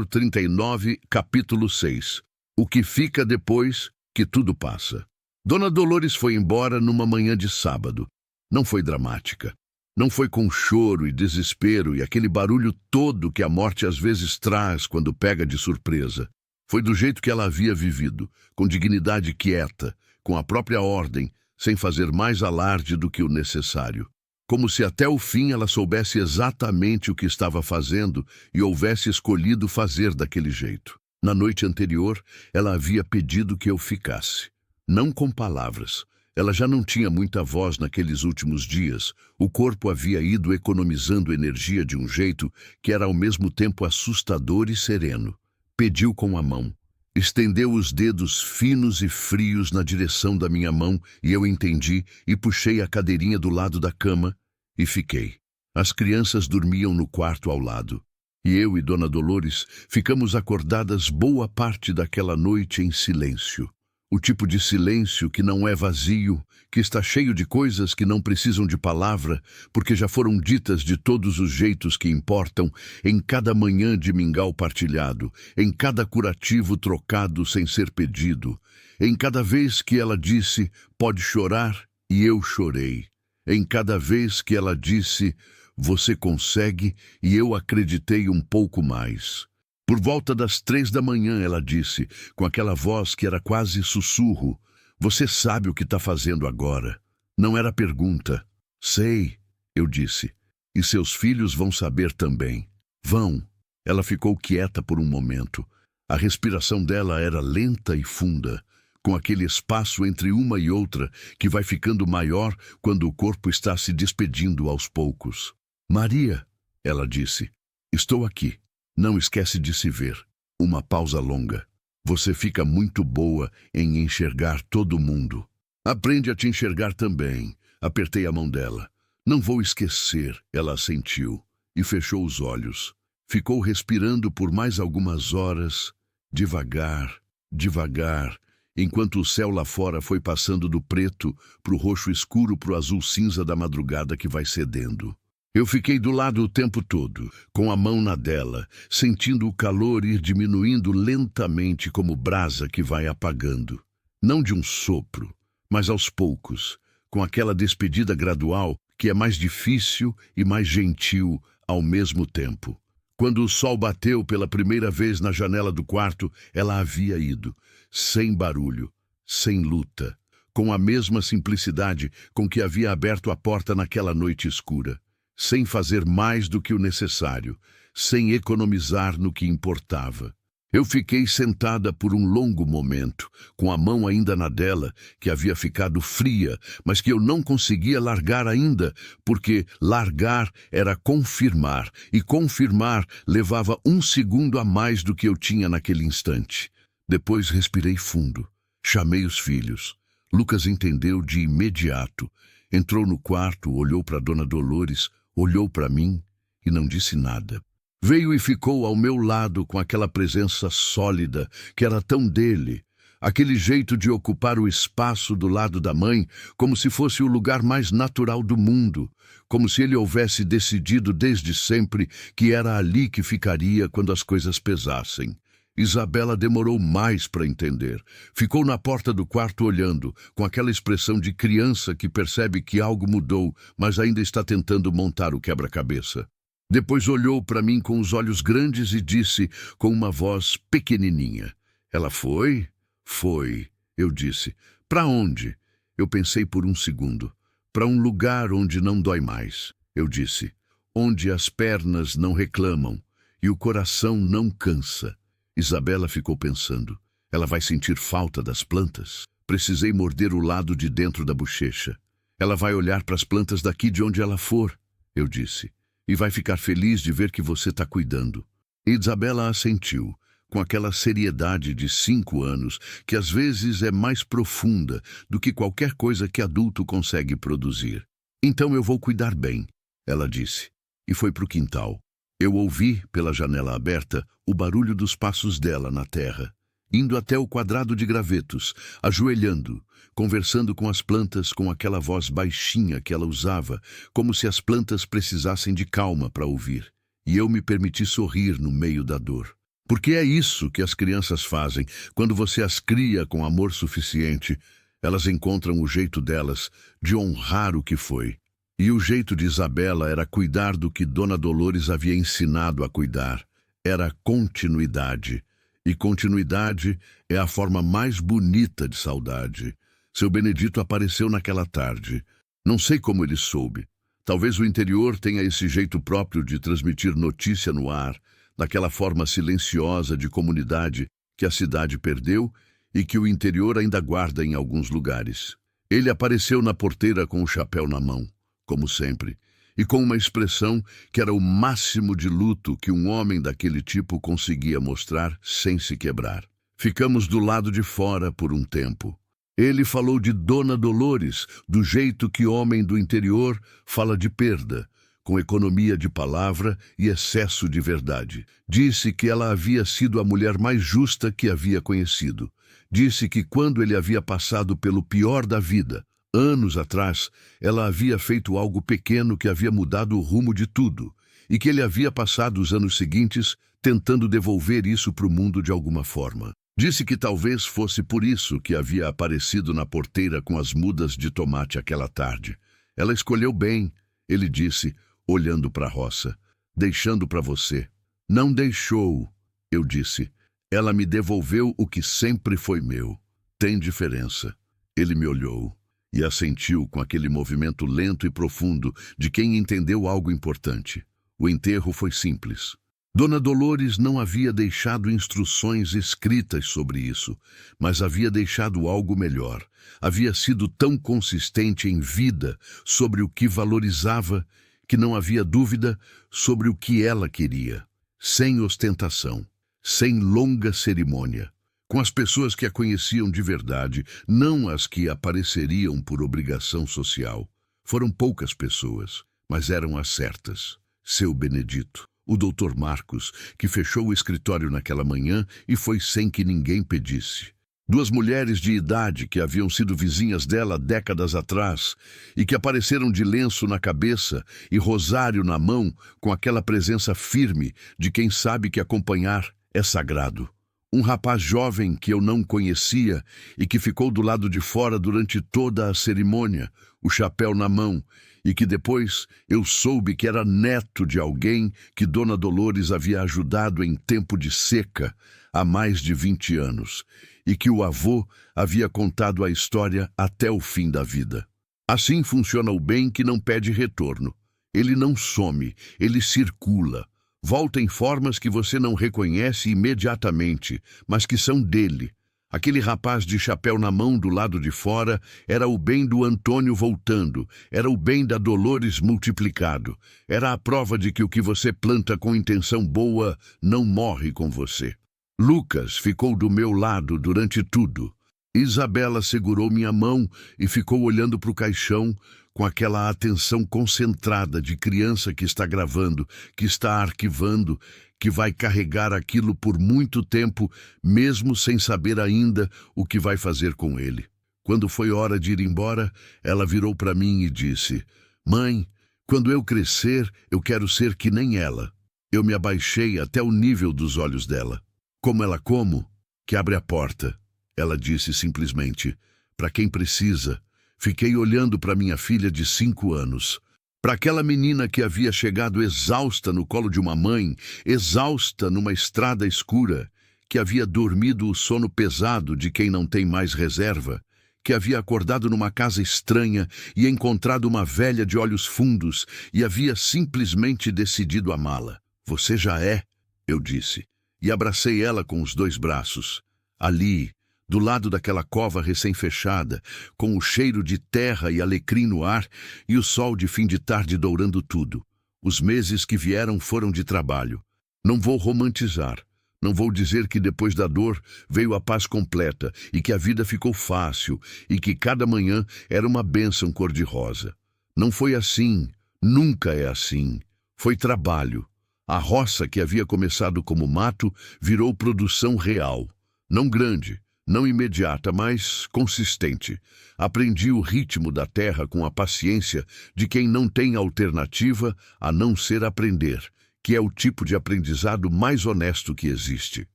0039, capítulo 6. O que fica depois que tudo passa. Dona Dolores foi embora numa manhã de sábado. Não foi dramática. Não foi com choro e desespero e aquele barulho todo que a morte às vezes traz quando pega de surpresa. Foi do jeito que ela havia vivido, com dignidade quieta, com a própria ordem, sem fazer mais alarde do que o necessário. Como se até o fim ela soubesse exatamente o que estava fazendo e houvesse escolhido fazer daquele jeito. Na noite anterior, ela havia pedido que eu ficasse. Não com palavras. Ela já não tinha muita voz naqueles últimos dias. O corpo havia ido economizando energia de um jeito que era ao mesmo tempo assustador e sereno. Pediu com a mão. Estendeu os dedos finos e frios na direção da minha mão e eu entendi e puxei a cadeirinha do lado da cama e fiquei. As crianças dormiam no quarto ao lado. E eu e Dona Dolores ficamos acordadas boa parte daquela noite em silêncio. O tipo de silêncio que não é vazio, que está cheio de coisas que não precisam de palavra, porque já foram ditas de todos os jeitos que importam, em cada manhã de mingau partilhado, em cada curativo trocado sem ser pedido, em cada vez que ela disse, pode chorar, e eu chorei, em cada vez que ela disse, você consegue, e eu acreditei um pouco mais. Por volta das 3 da manhã, ela disse, com aquela voz que era quase sussurro, você sabe o que está fazendo agora. Não era pergunta. Sei, eu disse. E seus filhos vão saber também. Vão. Ela ficou quieta por um momento. A respiração dela era lenta e funda, com aquele espaço entre uma e outra que vai ficando maior quando o corpo está se despedindo aos poucos. Maria, ela disse, estou aqui. Não esquece de se ver. Uma pausa longa. Você fica muito boa em enxergar todo mundo. Aprende a te enxergar também. Apertei a mão dela. Não vou esquecer, ela assentiu e fechou os olhos. Ficou respirando por mais algumas horas, devagar, devagar, enquanto o céu lá fora foi passando do preto pro roxo escuro pro azul cinza da madrugada que vai cedendo. Eu fiquei do lado o tempo todo, com a mão na dela, sentindo o calor ir diminuindo lentamente como brasa que vai apagando. Não de um sopro, mas aos poucos, com aquela despedida gradual que é mais difícil e mais gentil ao mesmo tempo. Quando o sol bateu pela primeira vez na janela do quarto, ela havia ido, sem barulho, sem luta, com a mesma simplicidade com que havia aberto a porta naquela noite escura. Sem fazer mais do que o necessário, sem economizar no que importava. Eu fiquei sentada por um longo momento, com a mão ainda na dela, que havia ficado fria, mas que eu não conseguia largar ainda, porque largar era confirmar, e confirmar levava um segundo a mais do que eu tinha naquele instante. Depois respirei fundo. Chamei os filhos. Lucas entendeu de imediato. Entrou no quarto, olhou para Dona Dolores, olhou para mim e não disse nada. Veio e ficou ao meu lado com aquela presença sólida que era tão dele, aquele jeito de ocupar o espaço do lado da mãe como se fosse o lugar mais natural do mundo, como se ele houvesse decidido desde sempre que era ali que ficaria quando as coisas pesassem. Isabela demorou mais para entender. Ficou na porta do quarto olhando, com aquela expressão de criança que percebe que algo mudou, mas ainda está tentando montar o quebra-cabeça. Depois olhou para mim com os olhos grandes e disse com uma voz pequenininha: "Ela foi?" "Foi", eu disse. "Para onde?" Eu pensei por um segundo. "Para um lugar onde não dói mais", eu disse. "Onde as pernas não reclamam e o coração não cansa." Isabela ficou pensando. Ela vai sentir falta das plantas? Precisei morder o lado de dentro da bochecha. Ela vai olhar para as plantas daqui de onde ela for, eu disse. E vai ficar feliz de ver que você está cuidando. Isabela assentiu, com aquela seriedade de 5 anos, que às vezes é mais profunda do que qualquer coisa que adulto consegue produzir. "Então eu vou cuidar bem", ela disse, e foi para o quintal. Eu ouvi, pela janela aberta, o barulho dos passos dela na terra, indo até o quadrado de gravetos, ajoelhando, conversando com as plantas com aquela voz baixinha que ela usava, como se as plantas precisassem de calma para ouvir. E eu me permiti sorrir no meio da dor. Porque é isso que as crianças fazem. Quando você as cria com amor suficiente, elas encontram o jeito delas de honrar o que foi. E o jeito de Isabela era cuidar do que Dona Dolores havia ensinado a cuidar. Era continuidade. E continuidade é a forma mais bonita de saudade. Seu Benedito apareceu naquela tarde. Não sei como ele soube. Talvez o interior tenha esse jeito próprio de transmitir notícia no ar, daquela forma silenciosa de comunidade que a cidade perdeu e que o interior ainda guarda em alguns lugares. Ele apareceu na porteira com o chapéu na mão, como sempre, e com uma expressão que era o máximo de luto que um homem daquele tipo conseguia mostrar sem se quebrar. Ficamos do lado de fora por um tempo. Ele falou de Dona Dolores, do jeito que homem do interior fala de perda, com economia de palavra e excesso de verdade. Disse que ela havia sido a mulher mais justa que havia conhecido. Disse que quando ele havia passado pelo pior da vida, anos atrás, ela havia feito algo pequeno que havia mudado o rumo de tudo, e que ele havia passado os anos seguintes tentando devolver isso para o mundo de alguma forma. Disse que talvez fosse por isso que havia aparecido na porteira com as mudas de tomate aquela tarde. Ela escolheu bem, ele disse, olhando para a roça. Deixando para você. Não deixou, eu disse. Ela me devolveu o que sempre foi meu. Tem diferença. Ele me olhou e assentiu com aquele movimento lento e profundo de quem entendeu algo importante. O enterro foi simples. Dona Dolores não havia deixado instruções escritas sobre isso, mas havia deixado algo melhor. Havia sido tão consistente em vida sobre o que valorizava que não havia dúvida sobre o que ela queria. Sem ostentação, sem longa cerimônia. Com as pessoas que a conheciam de verdade, não as que apareceriam por obrigação social. Foram poucas pessoas, mas eram as certas. Seu Benedito. O Dr. Marcos, que fechou o escritório naquela manhã e foi sem que ninguém pedisse. 2 mulheres de idade que haviam sido vizinhas dela décadas atrás e que apareceram de lenço na cabeça e rosário na mão com aquela presença firme de quem sabe que acompanhar é sagrado. Um rapaz jovem que eu não conhecia e que ficou do lado de fora durante toda a cerimônia, o chapéu na mão, e que depois eu soube que era neto de alguém que Dona Dolores havia ajudado em tempo de seca há mais de 20 anos, e que o avô havia contado a história até o fim da vida. Assim funciona o bem que não pede retorno. Ele não some, ele circula, Volta em formas que você não reconhece imediatamente, mas que são dele. Aquele rapaz de chapéu na mão do lado de fora era o bem do Antônio voltando, era o bem da Dolores multiplicado. Era a prova de que o que você planta com intenção boa não morre com você. Lucas ficou do meu lado durante tudo. Isabela segurou minha mão e ficou olhando para o caixão com aquela atenção concentrada de criança que está gravando, que está arquivando, que vai carregar aquilo por muito tempo, mesmo sem saber ainda o que vai fazer com ele. Quando foi hora de ir embora, ela virou para mim e disse: "Mãe, quando eu crescer, eu quero ser que nem ela." Eu me abaixei até o nível dos olhos dela. "Como ela como? Que abre a porta." Ela disse simplesmente: "Para quem precisa." Fiquei olhando para minha filha de 5 anos. Para aquela menina que havia chegado exausta no colo de uma mãe, exausta numa estrada escura, que havia dormido o sono pesado de quem não tem mais reserva, que havia acordado numa casa estranha e encontrado uma velha de olhos fundos e havia simplesmente decidido amá-la. "Você já é," eu disse, e abracei ela com os 2 braços. Ali, do lado daquela cova recém-fechada, com o cheiro de terra e alecrim no ar e o sol de fim de tarde dourando tudo. Os meses que vieram foram de trabalho. Não vou romantizar. Não vou dizer que depois da dor veio a paz completa e que a vida ficou fácil e que cada manhã era uma bênção cor-de-rosa. Não foi assim. Nunca é assim. Foi trabalho. A roça que havia começado como mato virou produção real. Não grande, não imediata, mas consistente. Aprendi o ritmo da terra com a paciência de quem não tem alternativa a não ser aprender, que é o tipo de aprendizado mais honesto que existe.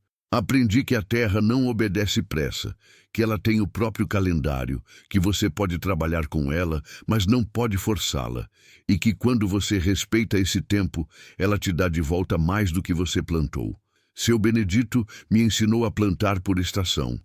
Aprendi que a terra não obedece pressa, que ela tem o próprio calendário, que você pode trabalhar com ela, mas não pode forçá-la, e que quando você respeita esse tempo, ela te dá de volta mais do que você plantou. Seu Benedito me ensinou a plantar por estação.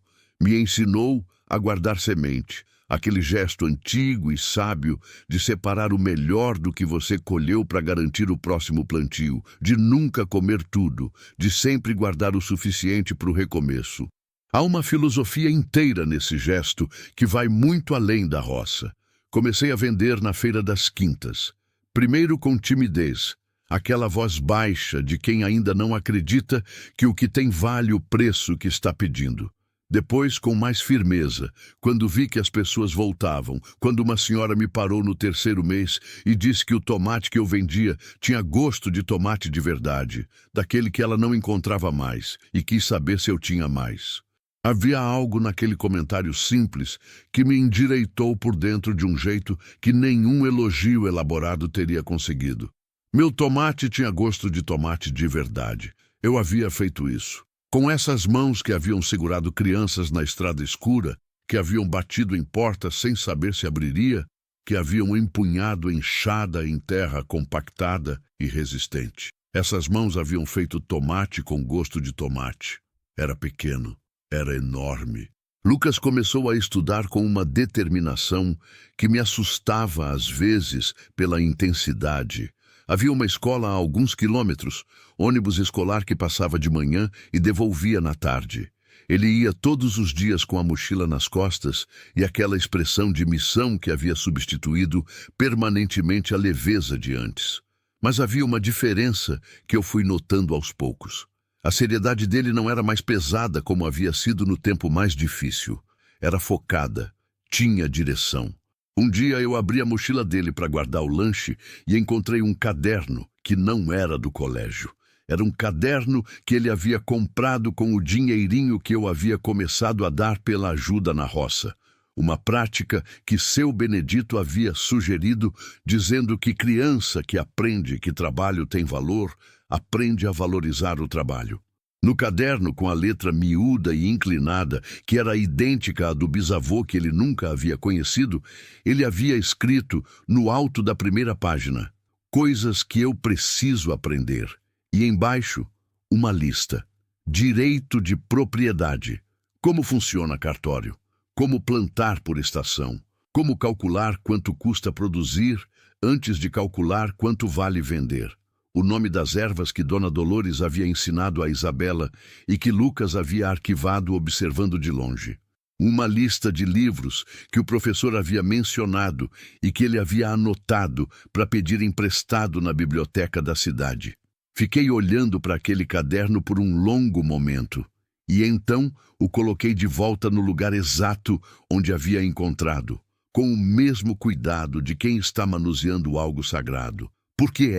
Me ensinou a guardar semente, aquele gesto antigo e sábio de separar o melhor do que você colheu para garantir o próximo plantio, de nunca comer tudo, de sempre guardar o suficiente para o recomeço. Há uma filosofia inteira nesse gesto que vai muito além da roça. Comecei a vender na Feira das Quintas. Primeiro com timidez, aquela voz baixa de quem ainda não acredita que o que tem vale o preço que está pedindo. Depois, com mais firmeza, quando vi que as pessoas voltavam, quando uma senhora me parou no 3º mês e disse que o tomate que eu vendia tinha gosto de tomate de verdade, daquele que ela não encontrava mais, e quis saber se eu tinha mais. Havia algo naquele comentário simples que me endireitou por dentro de um jeito que nenhum elogio elaborado teria conseguido. Meu tomate tinha gosto de tomate de verdade. Eu havia feito isso. Com essas mãos que haviam segurado crianças na estrada escura, que haviam batido em portas sem saber se abriria, que haviam empunhado enxada em terra compactada e resistente. Essas mãos haviam feito tomate com gosto de tomate. Era pequeno, era enorme. Lucas começou a estudar com uma determinação que me assustava às vezes pela intensidade. Havia uma escola a alguns quilômetros, ônibus escolar que passava de manhã e devolvia na tarde. Ele ia todos os dias com a mochila nas costas e aquela expressão de missão que havia substituído permanentemente a leveza de antes. Mas havia uma diferença que eu fui notando aos poucos. A seriedade dele não era mais pesada como havia sido no tempo mais difícil. Era focada, tinha direção. Um dia eu abri a mochila dele para guardar o lanche e encontrei um caderno que não era do colégio. Era um caderno que ele havia comprado com o dinheirinho que eu havia começado a dar pela ajuda na roça. Uma prática que seu Benedito havia sugerido, dizendo que criança que aprende que trabalho tem valor, aprende a valorizar o trabalho. No caderno, com a letra miúda e inclinada, que era idêntica à do bisavô que ele nunca havia conhecido, ele havia escrito, no alto da primeira página, coisas que eu preciso aprender. E embaixo, uma lista. Direito de propriedade. Como funciona cartório? Como plantar por estação? Como calcular quanto custa produzir antes de calcular quanto vale vender? o nome das ervas que Dona Dolores havia ensinado a Isabela e que Lucas havia arquivado observando de longe. Uma lista de livros que o professor havia mencionado e que ele havia anotado para pedir emprestado na biblioteca da cidade. Fiquei olhando para aquele caderno por um longo momento e então o coloquei de volta no lugar exato onde havia encontrado, com o mesmo cuidado de quem está manuseando algo sagrado. Porque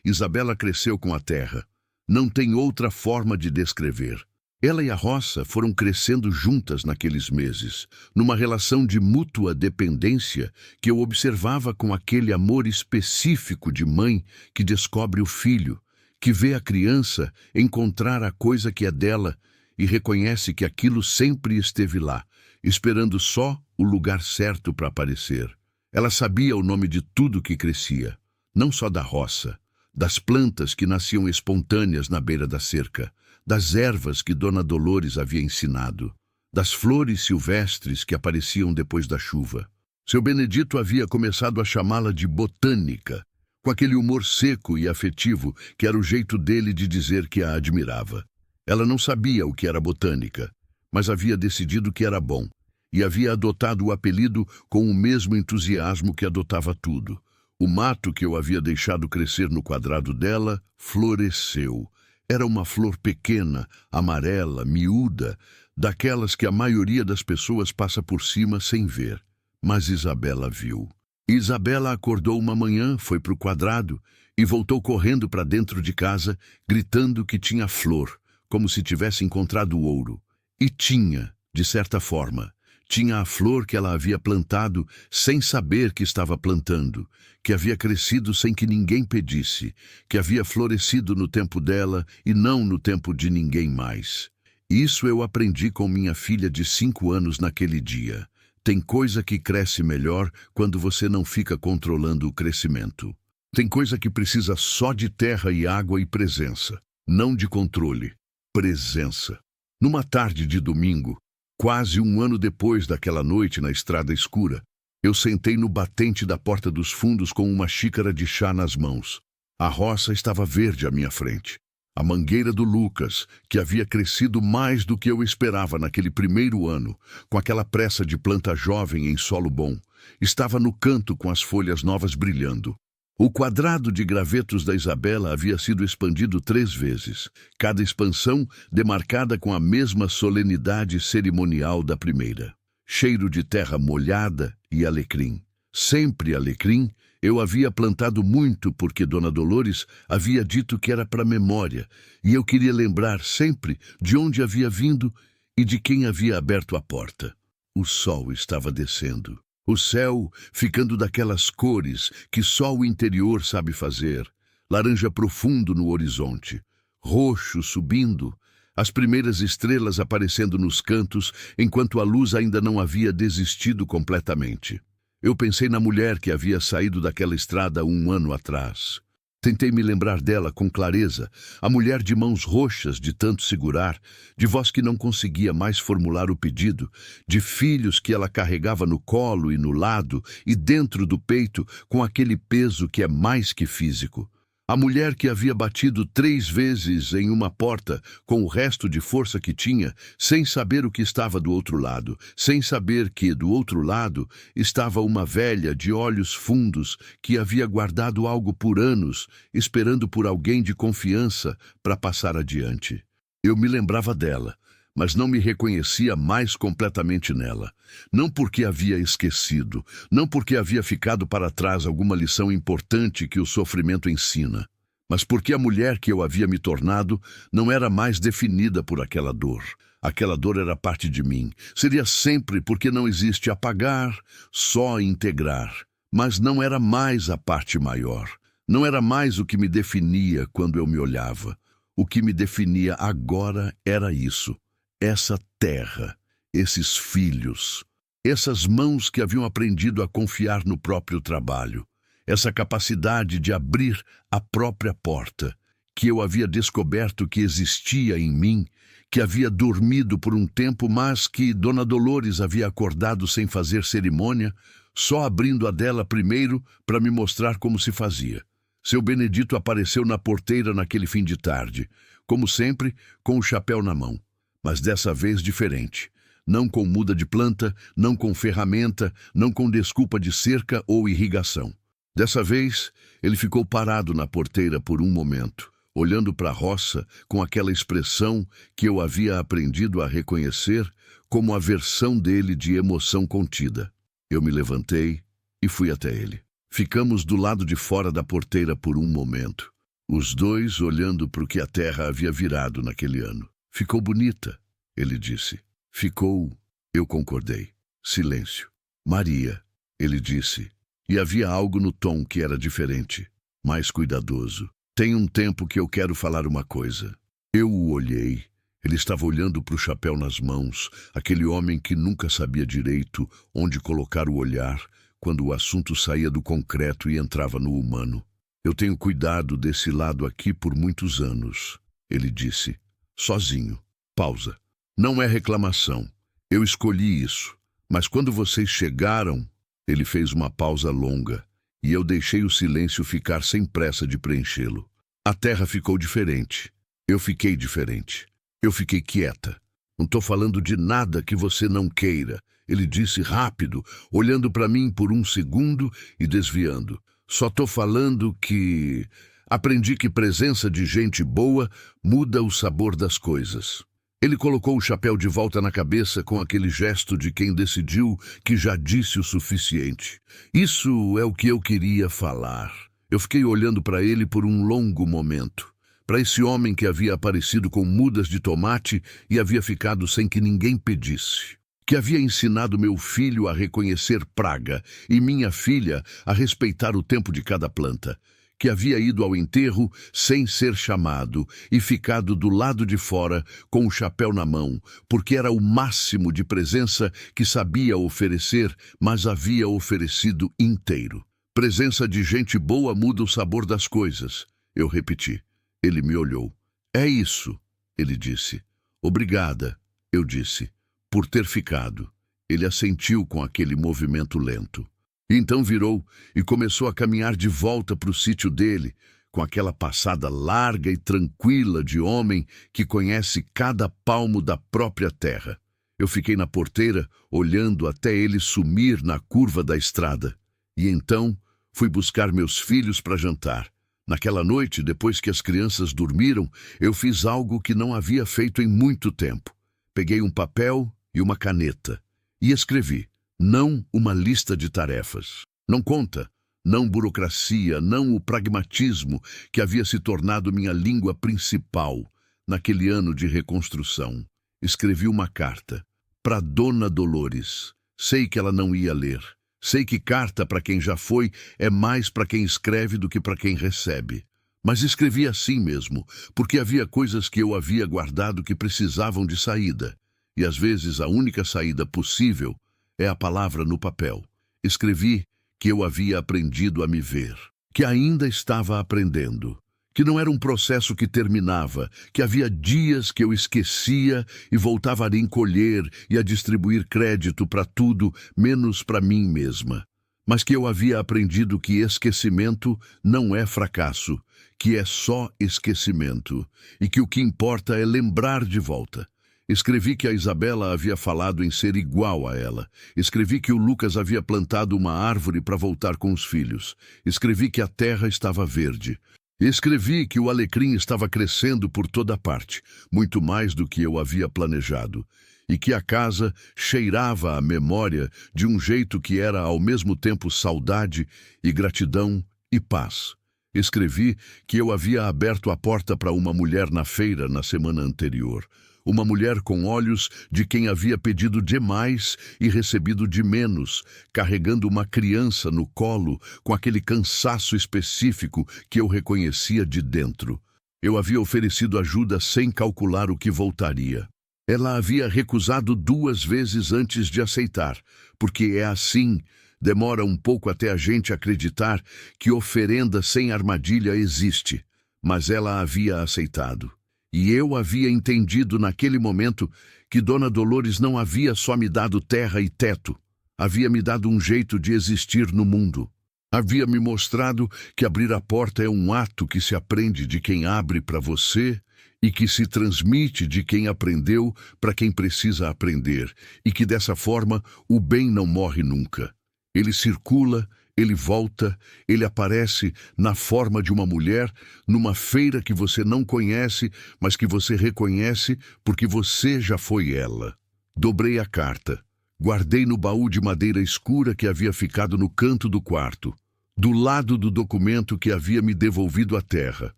Isabela cresceu com a terra. Não tem outra forma de descrever. Ela e a roça foram crescendo juntas naqueles meses, numa relação de mútua dependência que eu observava com aquele amor específico de mãe que descobre o filho, que vê a criança encontrar a coisa que é dela e reconhece que aquilo sempre esteve lá, esperando só o lugar certo para aparecer. Ela sabia o nome de tudo que crescia, não só da roça, das plantas que nasciam espontâneas na beira da cerca, das ervas que Dona Dolores havia ensinado, das flores silvestres que apareciam depois da chuva. Seu Benedito havia começado a chamá-la de botânica, com aquele humor seco e afetivo que era o jeito dele de dizer que a admirava. Ela não sabia o que era botânica, mas havia decidido que era bom, e havia adotado o apelido com o mesmo entusiasmo que adotava tudo. O mato que eu havia deixado crescer no quadrado dela floresceu. Era uma flor pequena, amarela, miúda, daquelas que a maioria das pessoas passa por cima sem ver. Mas Isabela viu. Isabela acordou uma manhã, foi para o quadrado e voltou correndo para dentro de casa, gritando que tinha flor, como se tivesse encontrado ouro. E tinha, de certa forma. Tinha a flor que ela havia plantado sem saber que estava plantando, que havia crescido sem que ninguém pedisse, que havia florescido no tempo dela e não no tempo de ninguém mais. Isso eu aprendi com minha filha de 5 anos naquele dia. Tem coisa que cresce melhor quando você não fica controlando o crescimento. Tem coisa que precisa só de terra e água e presença, não de controle. Presença. Numa tarde de domingo, quase um ano depois daquela noite na estrada escura, eu sentei no batente da porta dos fundos com uma xícara de chá nas mãos. A roça estava verde à minha frente. A mangueira do Lucas, que havia crescido mais do que eu esperava naquele primeiro ano, com aquela pressa de planta jovem em solo bom, estava no canto com as folhas novas brilhando. O quadrado de gravetos da Isabela havia sido expandido 3 vezes, cada expansão demarcada com a mesma solenidade cerimonial da primeira. Cheiro de terra molhada e alecrim. Sempre alecrim, eu havia plantado muito porque Dona Dolores havia dito que era para memória, e eu queria lembrar sempre de onde havia vindo e de quem havia aberto a porta. O sol estava descendo. O céu ficando daquelas cores que só o interior sabe fazer, laranja profundo no horizonte, roxo subindo, as primeiras estrelas aparecendo nos cantos enquanto a luz ainda não havia desistido completamente. Eu pensei na mulher que havia saído daquela estrada 1 ano atrás. Tentei me lembrar dela com clareza, a mulher de mãos roxas de tanto segurar, de voz que não conseguia mais formular o pedido, de filhos que ela carregava no colo e no lado e dentro do peito com aquele peso que é mais que físico. A mulher que havia batido 3 vezes em uma porta com o resto de força que tinha, sem saber o que estava do outro lado, sem saber que, do outro lado, estava uma velha de olhos fundos que havia guardado algo por anos, esperando por alguém de confiança para passar adiante. Eu me lembrava dela, mas não me reconhecia mais completamente nela. Não porque havia esquecido, não porque havia ficado para trás alguma lição importante que o sofrimento ensina, mas porque a mulher que eu havia me tornado não era mais definida por aquela dor. Aquela dor era parte de mim. Seria sempre porque não existe apagar, só integrar. Mas não era mais a parte maior. Não era mais o que me definia quando eu me olhava. O que me definia agora era isso. Essa terra, esses filhos, essas mãos que haviam aprendido a confiar no próprio trabalho, essa capacidade de abrir a própria porta, que eu havia descoberto que existia em mim, que havia dormido por um tempo, mas que Dona Dolores havia acordado sem fazer cerimônia, só abrindo a dela primeiro para me mostrar como se fazia. Seu Benedito apareceu na porteira naquele fim de tarde, como sempre, com o chapéu na mão, mas dessa vez diferente. Não com muda de planta, não com ferramenta, não com desculpa de cerca ou irrigação. Dessa vez, ele ficou parado na porteira por um momento, olhando para a roça com aquela expressão que eu havia aprendido a reconhecer como a versão dele de emoção contida. Eu me levantei e fui até ele. Ficamos do lado de fora da porteira por um momento, os dois olhando para o que a terra havia virado naquele ano. Ficou bonita, ele disse. Ficou, eu concordei. Silêncio. Maria, ele disse. E havia algo no tom que era diferente, mais cuidadoso. Tem um tempo que eu quero falar uma coisa. Eu o olhei. Ele estava olhando para o chapéu nas mãos, aquele homem que nunca sabia direito onde colocar o olhar quando o assunto saía do concreto e entrava no humano. Eu tenho cuidado desse lado aqui por muitos anos, ele disse. Sozinho. Pausa. Não é reclamação. Eu escolhi isso. Mas quando vocês chegaram, ele fez uma pausa longa, e eu deixei o silêncio ficar sem pressa de preenchê-lo. A terra ficou diferente. Eu fiquei diferente. Eu fiquei quieta. Não estou falando de nada que você não queira, ele disse rápido, olhando para mim por um segundo e desviando. Só estou falando que aprendi que presença de gente boa muda o sabor das coisas. Ele colocou o chapéu de volta na cabeça com aquele gesto de quem decidiu que já disse o suficiente. Isso é o que eu queria falar. Eu fiquei olhando para ele por um longo momento. Para esse homem que havia aparecido com mudas de tomate e havia ficado sem que ninguém pedisse. Que havia ensinado meu filho a reconhecer praga e minha filha a respeitar o tempo de cada planta. Que havia ido ao enterro sem ser chamado e ficado do lado de fora com o chapéu na mão, porque era o máximo de presença que sabia oferecer, mas havia oferecido inteiro. Presença de gente boa muda o sabor das coisas, eu repeti. Ele me olhou. É isso, ele disse. Obrigada, eu disse, por ter ficado. Ele assentiu com aquele movimento lento. Então virou e começou a caminhar de volta para o sítio dele, com aquela passada larga e tranquila de homem que conhece cada palmo da própria terra. Eu fiquei na porteira, olhando até ele sumir na curva da estrada. E então fui buscar meus filhos para jantar. Naquela noite, depois que as crianças dormiram, eu fiz algo que não havia feito em muito tempo. Peguei um papel e uma caneta e escrevi. Não uma lista de tarefas. Não conta, não burocracia, não o pragmatismo que havia se tornado minha língua principal naquele ano de reconstrução. Escrevi uma carta para Dona Dolores. Sei que ela não ia ler. Sei que carta para quem já foi é mais para quem escreve do que para quem recebe. Mas escrevi assim mesmo, porque havia coisas que eu havia guardado que precisavam de saída. E às vezes a única saída possível é a palavra no papel. Escrevi que eu havia aprendido a me ver, que ainda estava aprendendo, que não era um processo que terminava, que havia dias que eu esquecia e voltava a encolher e a distribuir crédito para tudo, menos para mim mesma. Mas que eu havia aprendido que esquecimento não é fracasso, que é só esquecimento, e que o que importa é lembrar de volta. Escrevi que a Isabela havia falado em ser igual a ela. Escrevi que o Lucas havia plantado uma árvore para voltar com os filhos. Escrevi que a terra estava verde. Escrevi que o alecrim estava crescendo por toda parte, muito mais do que eu havia planejado, e que a casa cheirava a memória de um jeito que era ao mesmo tempo saudade e gratidão e paz. Escrevi que eu havia aberto a porta para uma mulher na feira na semana anterior. Uma mulher com olhos de quem havia pedido demais e recebido de menos, carregando uma criança no colo com aquele cansaço específico que eu reconhecia de dentro. Eu havia oferecido ajuda sem calcular o que voltaria. Ela havia recusado 2 vezes antes de aceitar, porque é assim, demora um pouco até a gente acreditar que oferenda sem armadilha existe, mas ela havia aceitado. E eu havia entendido naquele momento que Dona Dolores não havia só me dado terra e teto, havia me dado um jeito de existir no mundo. Havia me mostrado que abrir a porta é um ato que se aprende de quem abre para você e que se transmite de quem aprendeu para quem precisa aprender, e que dessa forma o bem não morre nunca. Ele circula, ele volta, ele aparece na forma de uma mulher, numa feira que você não conhece, mas que você reconhece porque você já foi ela. Dobrei a carta. Guardei no baú de madeira escura que havia ficado no canto do quarto, do lado do documento que havia me devolvido à terra.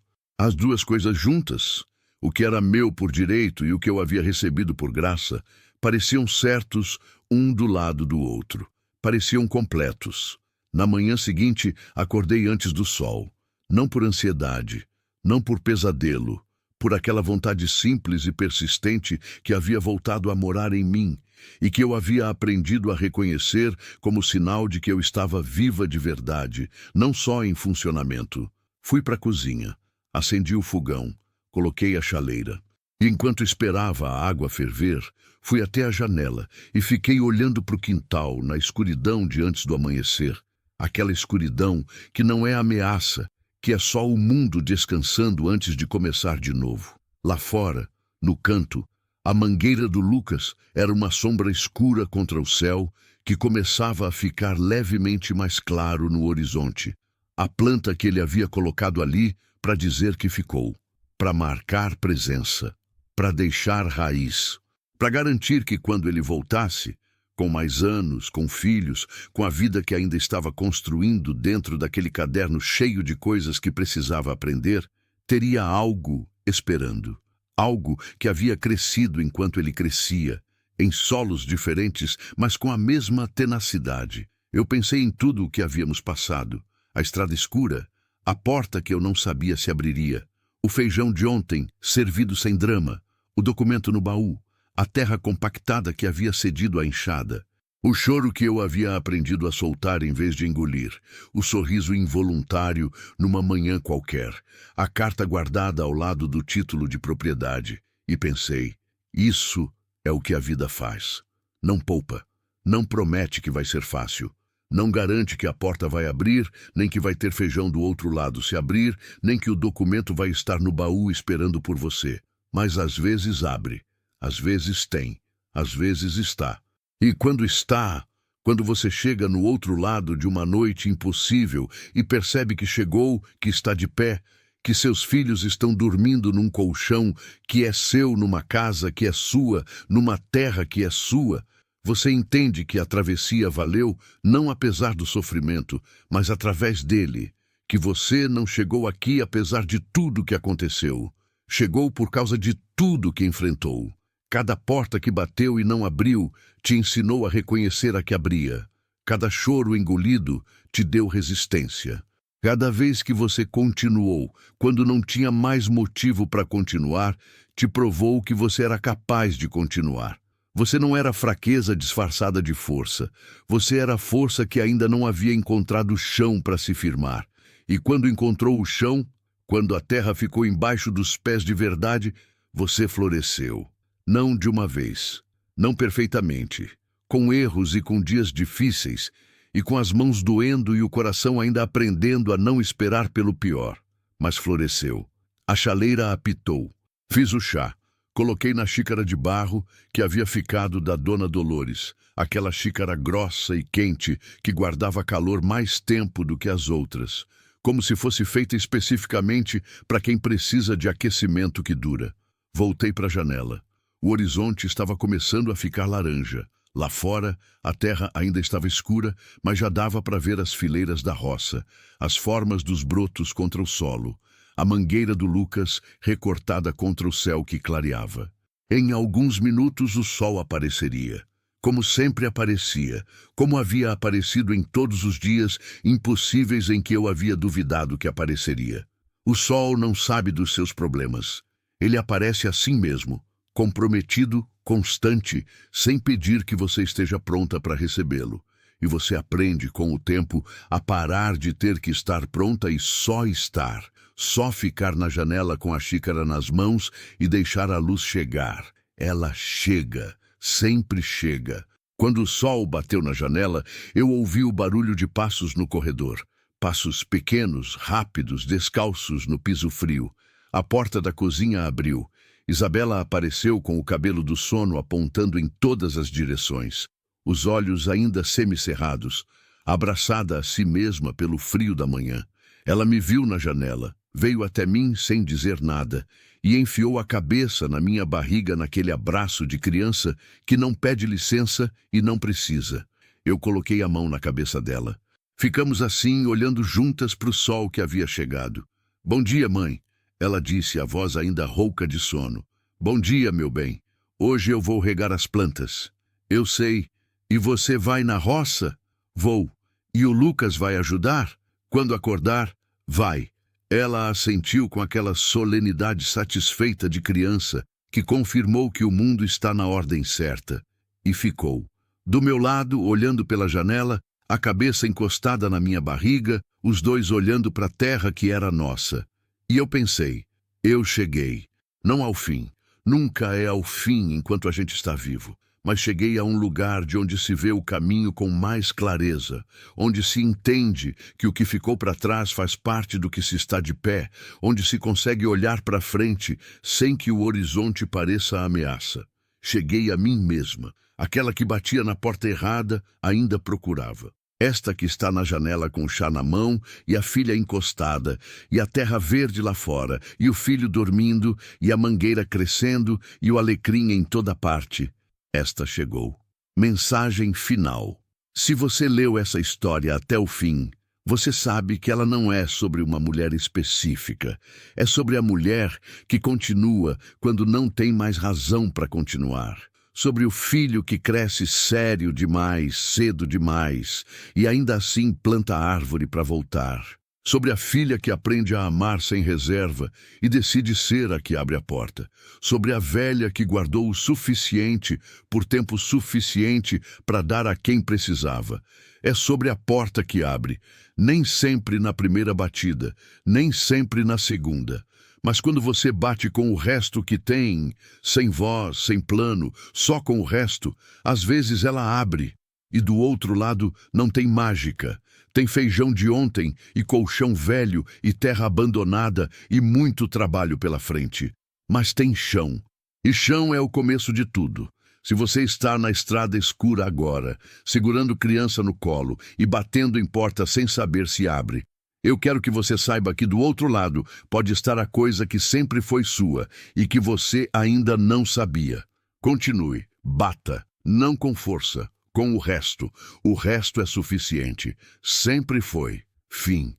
As duas coisas juntas, o que era meu por direito e o que eu havia recebido por graça, pareciam certos um do lado do outro. Pareciam completos. Na manhã seguinte, acordei antes do sol. Não por ansiedade, não por pesadelo, por aquela vontade simples e persistente que havia voltado a morar em mim e que eu havia aprendido a reconhecer como sinal de que eu estava viva de verdade, não só em funcionamento. Fui para a cozinha, acendi o fogão, coloquei a chaleira. E enquanto esperava a água ferver, fui até a janela e fiquei olhando para o quintal, na escuridão de antes do amanhecer. Aquela escuridão que não é ameaça, que é só o mundo descansando antes de começar de novo. Lá fora, no canto, a mangueira do Lucas era uma sombra escura contra o céu que começava a ficar levemente mais claro no horizonte. A planta que ele havia colocado ali para dizer que ficou, para marcar presença, para deixar raiz, para garantir que quando ele voltasse, com mais anos, com filhos, com a vida que ainda estava construindo dentro daquele caderno cheio de coisas que precisava aprender, teria algo esperando. Algo que havia crescido enquanto ele crescia, em solos diferentes, mas com a mesma tenacidade. Eu pensei em tudo o que havíamos passado. A estrada escura, a porta que eu não sabia se abriria, o feijão de ontem, servido sem drama, o documento no baú, a terra compactada que havia cedido à enxada, o choro que eu havia aprendido a soltar em vez de engolir, o sorriso involuntário numa manhã qualquer, a carta guardada ao lado do título de propriedade. E pensei, isso é o que a vida faz. Não poupa, não promete que vai ser fácil, não garante que a porta vai abrir, nem que vai ter feijão do outro lado se abrir, nem que o documento vai estar no baú esperando por você. Mas às vezes abre, às vezes tem, às vezes está. E quando está, quando você chega no outro lado de uma noite impossível e percebe que chegou, que está de pé, que seus filhos estão dormindo num colchão que é seu, numa casa que é sua, numa terra que é sua, você entende que a travessia valeu não apesar do sofrimento, mas através dele, que você não chegou aqui apesar de tudo que aconteceu. Chegou por causa de tudo que enfrentou. Cada porta que bateu e não abriu te ensinou a reconhecer a que abria. Cada choro engolido te deu resistência. Cada vez que você continuou, quando não tinha mais motivo para continuar, te provou que você era capaz de continuar. Você não era fraqueza disfarçada de força. Você era força que ainda não havia encontrado o chão para se firmar. E quando encontrou o chão, quando a terra ficou embaixo dos pés de verdade, você floresceu. Não de uma vez, não perfeitamente, com erros e com dias difíceis, e com as mãos doendo e o coração ainda aprendendo a não esperar pelo pior. Mas floresceu. A chaleira apitou. Fiz o chá. Coloquei na xícara de barro que havia ficado da Dona Dolores, aquela xícara grossa e quente que guardava calor mais tempo do que as outras, como se fosse feita especificamente para quem precisa de aquecimento que dura. Voltei para a janela. O horizonte estava começando a ficar laranja. Lá fora, a terra ainda estava escura, mas já dava para ver as fileiras da roça, as formas dos brotos contra o solo, a mangueira do Lucas recortada contra o céu que clareava. Em alguns minutos o sol apareceria. Como sempre aparecia, como havia aparecido em todos os dias impossíveis em que eu havia duvidado que apareceria. O sol não sabe dos seus problemas. Ele aparece assim mesmo, comprometido, constante, sem pedir que você esteja pronta para recebê-lo. E você aprende, com o tempo, a parar de ter que estar pronta e só estar, só ficar na janela com a xícara nas mãos e deixar a luz chegar. Ela chega, sempre chega. Quando o sol bateu na janela, eu ouvi o barulho de passos no corredor. Passos pequenos, rápidos, descalços no piso frio. A porta da cozinha abriu. Isabela apareceu com o cabelo do sono apontando em todas as direções, os olhos ainda semicerrados, abraçada a si mesma pelo frio da manhã. Ela me viu na janela, veio até mim sem dizer nada e enfiou a cabeça na minha barriga naquele abraço de criança que não pede licença e não precisa. Eu coloquei a mão na cabeça dela. Ficamos assim, olhando juntas para o sol que havia chegado. "Bom dia, mãe", ela disse, a voz ainda rouca de sono. "Bom dia, meu bem. Hoje eu vou regar as plantas." "Eu sei. E você vai na roça?" "Vou. E o Lucas vai ajudar?" "Quando acordar, vai." Ela assentiu com aquela solenidade satisfeita de criança que confirmou que o mundo está na ordem certa. E ficou. Do meu lado, olhando pela janela, a cabeça encostada na minha barriga, os dois olhando para a terra que era nossa. E eu pensei, eu cheguei. Não ao fim. Nunca é ao fim enquanto a gente está vivo. Mas cheguei a um lugar de onde se vê o caminho com mais clareza, onde se entende que o que ficou para trás faz parte do que se está de pé, onde se consegue olhar para frente sem que o horizonte pareça ameaça. Cheguei a mim mesma. Aquela que batia na porta errada ainda procurava. Esta que está na janela com o chá na mão e a filha encostada, e a terra verde lá fora, e o filho dormindo, e a mangueira crescendo, e o alecrim em toda parte. Esta chegou. Mensagem final. Se você leu essa história até o fim, você sabe que ela não é sobre uma mulher específica. É sobre a mulher que continua quando não tem mais razão para continuar. Sobre o filho que cresce sério demais, cedo demais, e ainda assim planta árvore para voltar. Sobre a filha que aprende a amar sem reserva e decide ser a que abre a porta. Sobre a velha que guardou o suficiente por tempo suficiente para dar a quem precisava. É sobre a porta que abre, nem sempre na primeira batida, nem sempre na segunda. Mas quando você bate com o resto que tem, sem voz, sem plano, só com o resto, às vezes ela abre. E do outro lado não tem mágica. Tem feijão de ontem e colchão velho e terra abandonada e muito trabalho pela frente. Mas tem chão. E chão é o começo de tudo. Se você está na estrada escura agora, segurando criança no colo e batendo em porta sem saber se abre, eu quero que você saiba que do outro lado pode estar a coisa que sempre foi sua e que você ainda não sabia. Continue, bata, não com força, com o resto. O resto é suficiente. Sempre foi. Fim.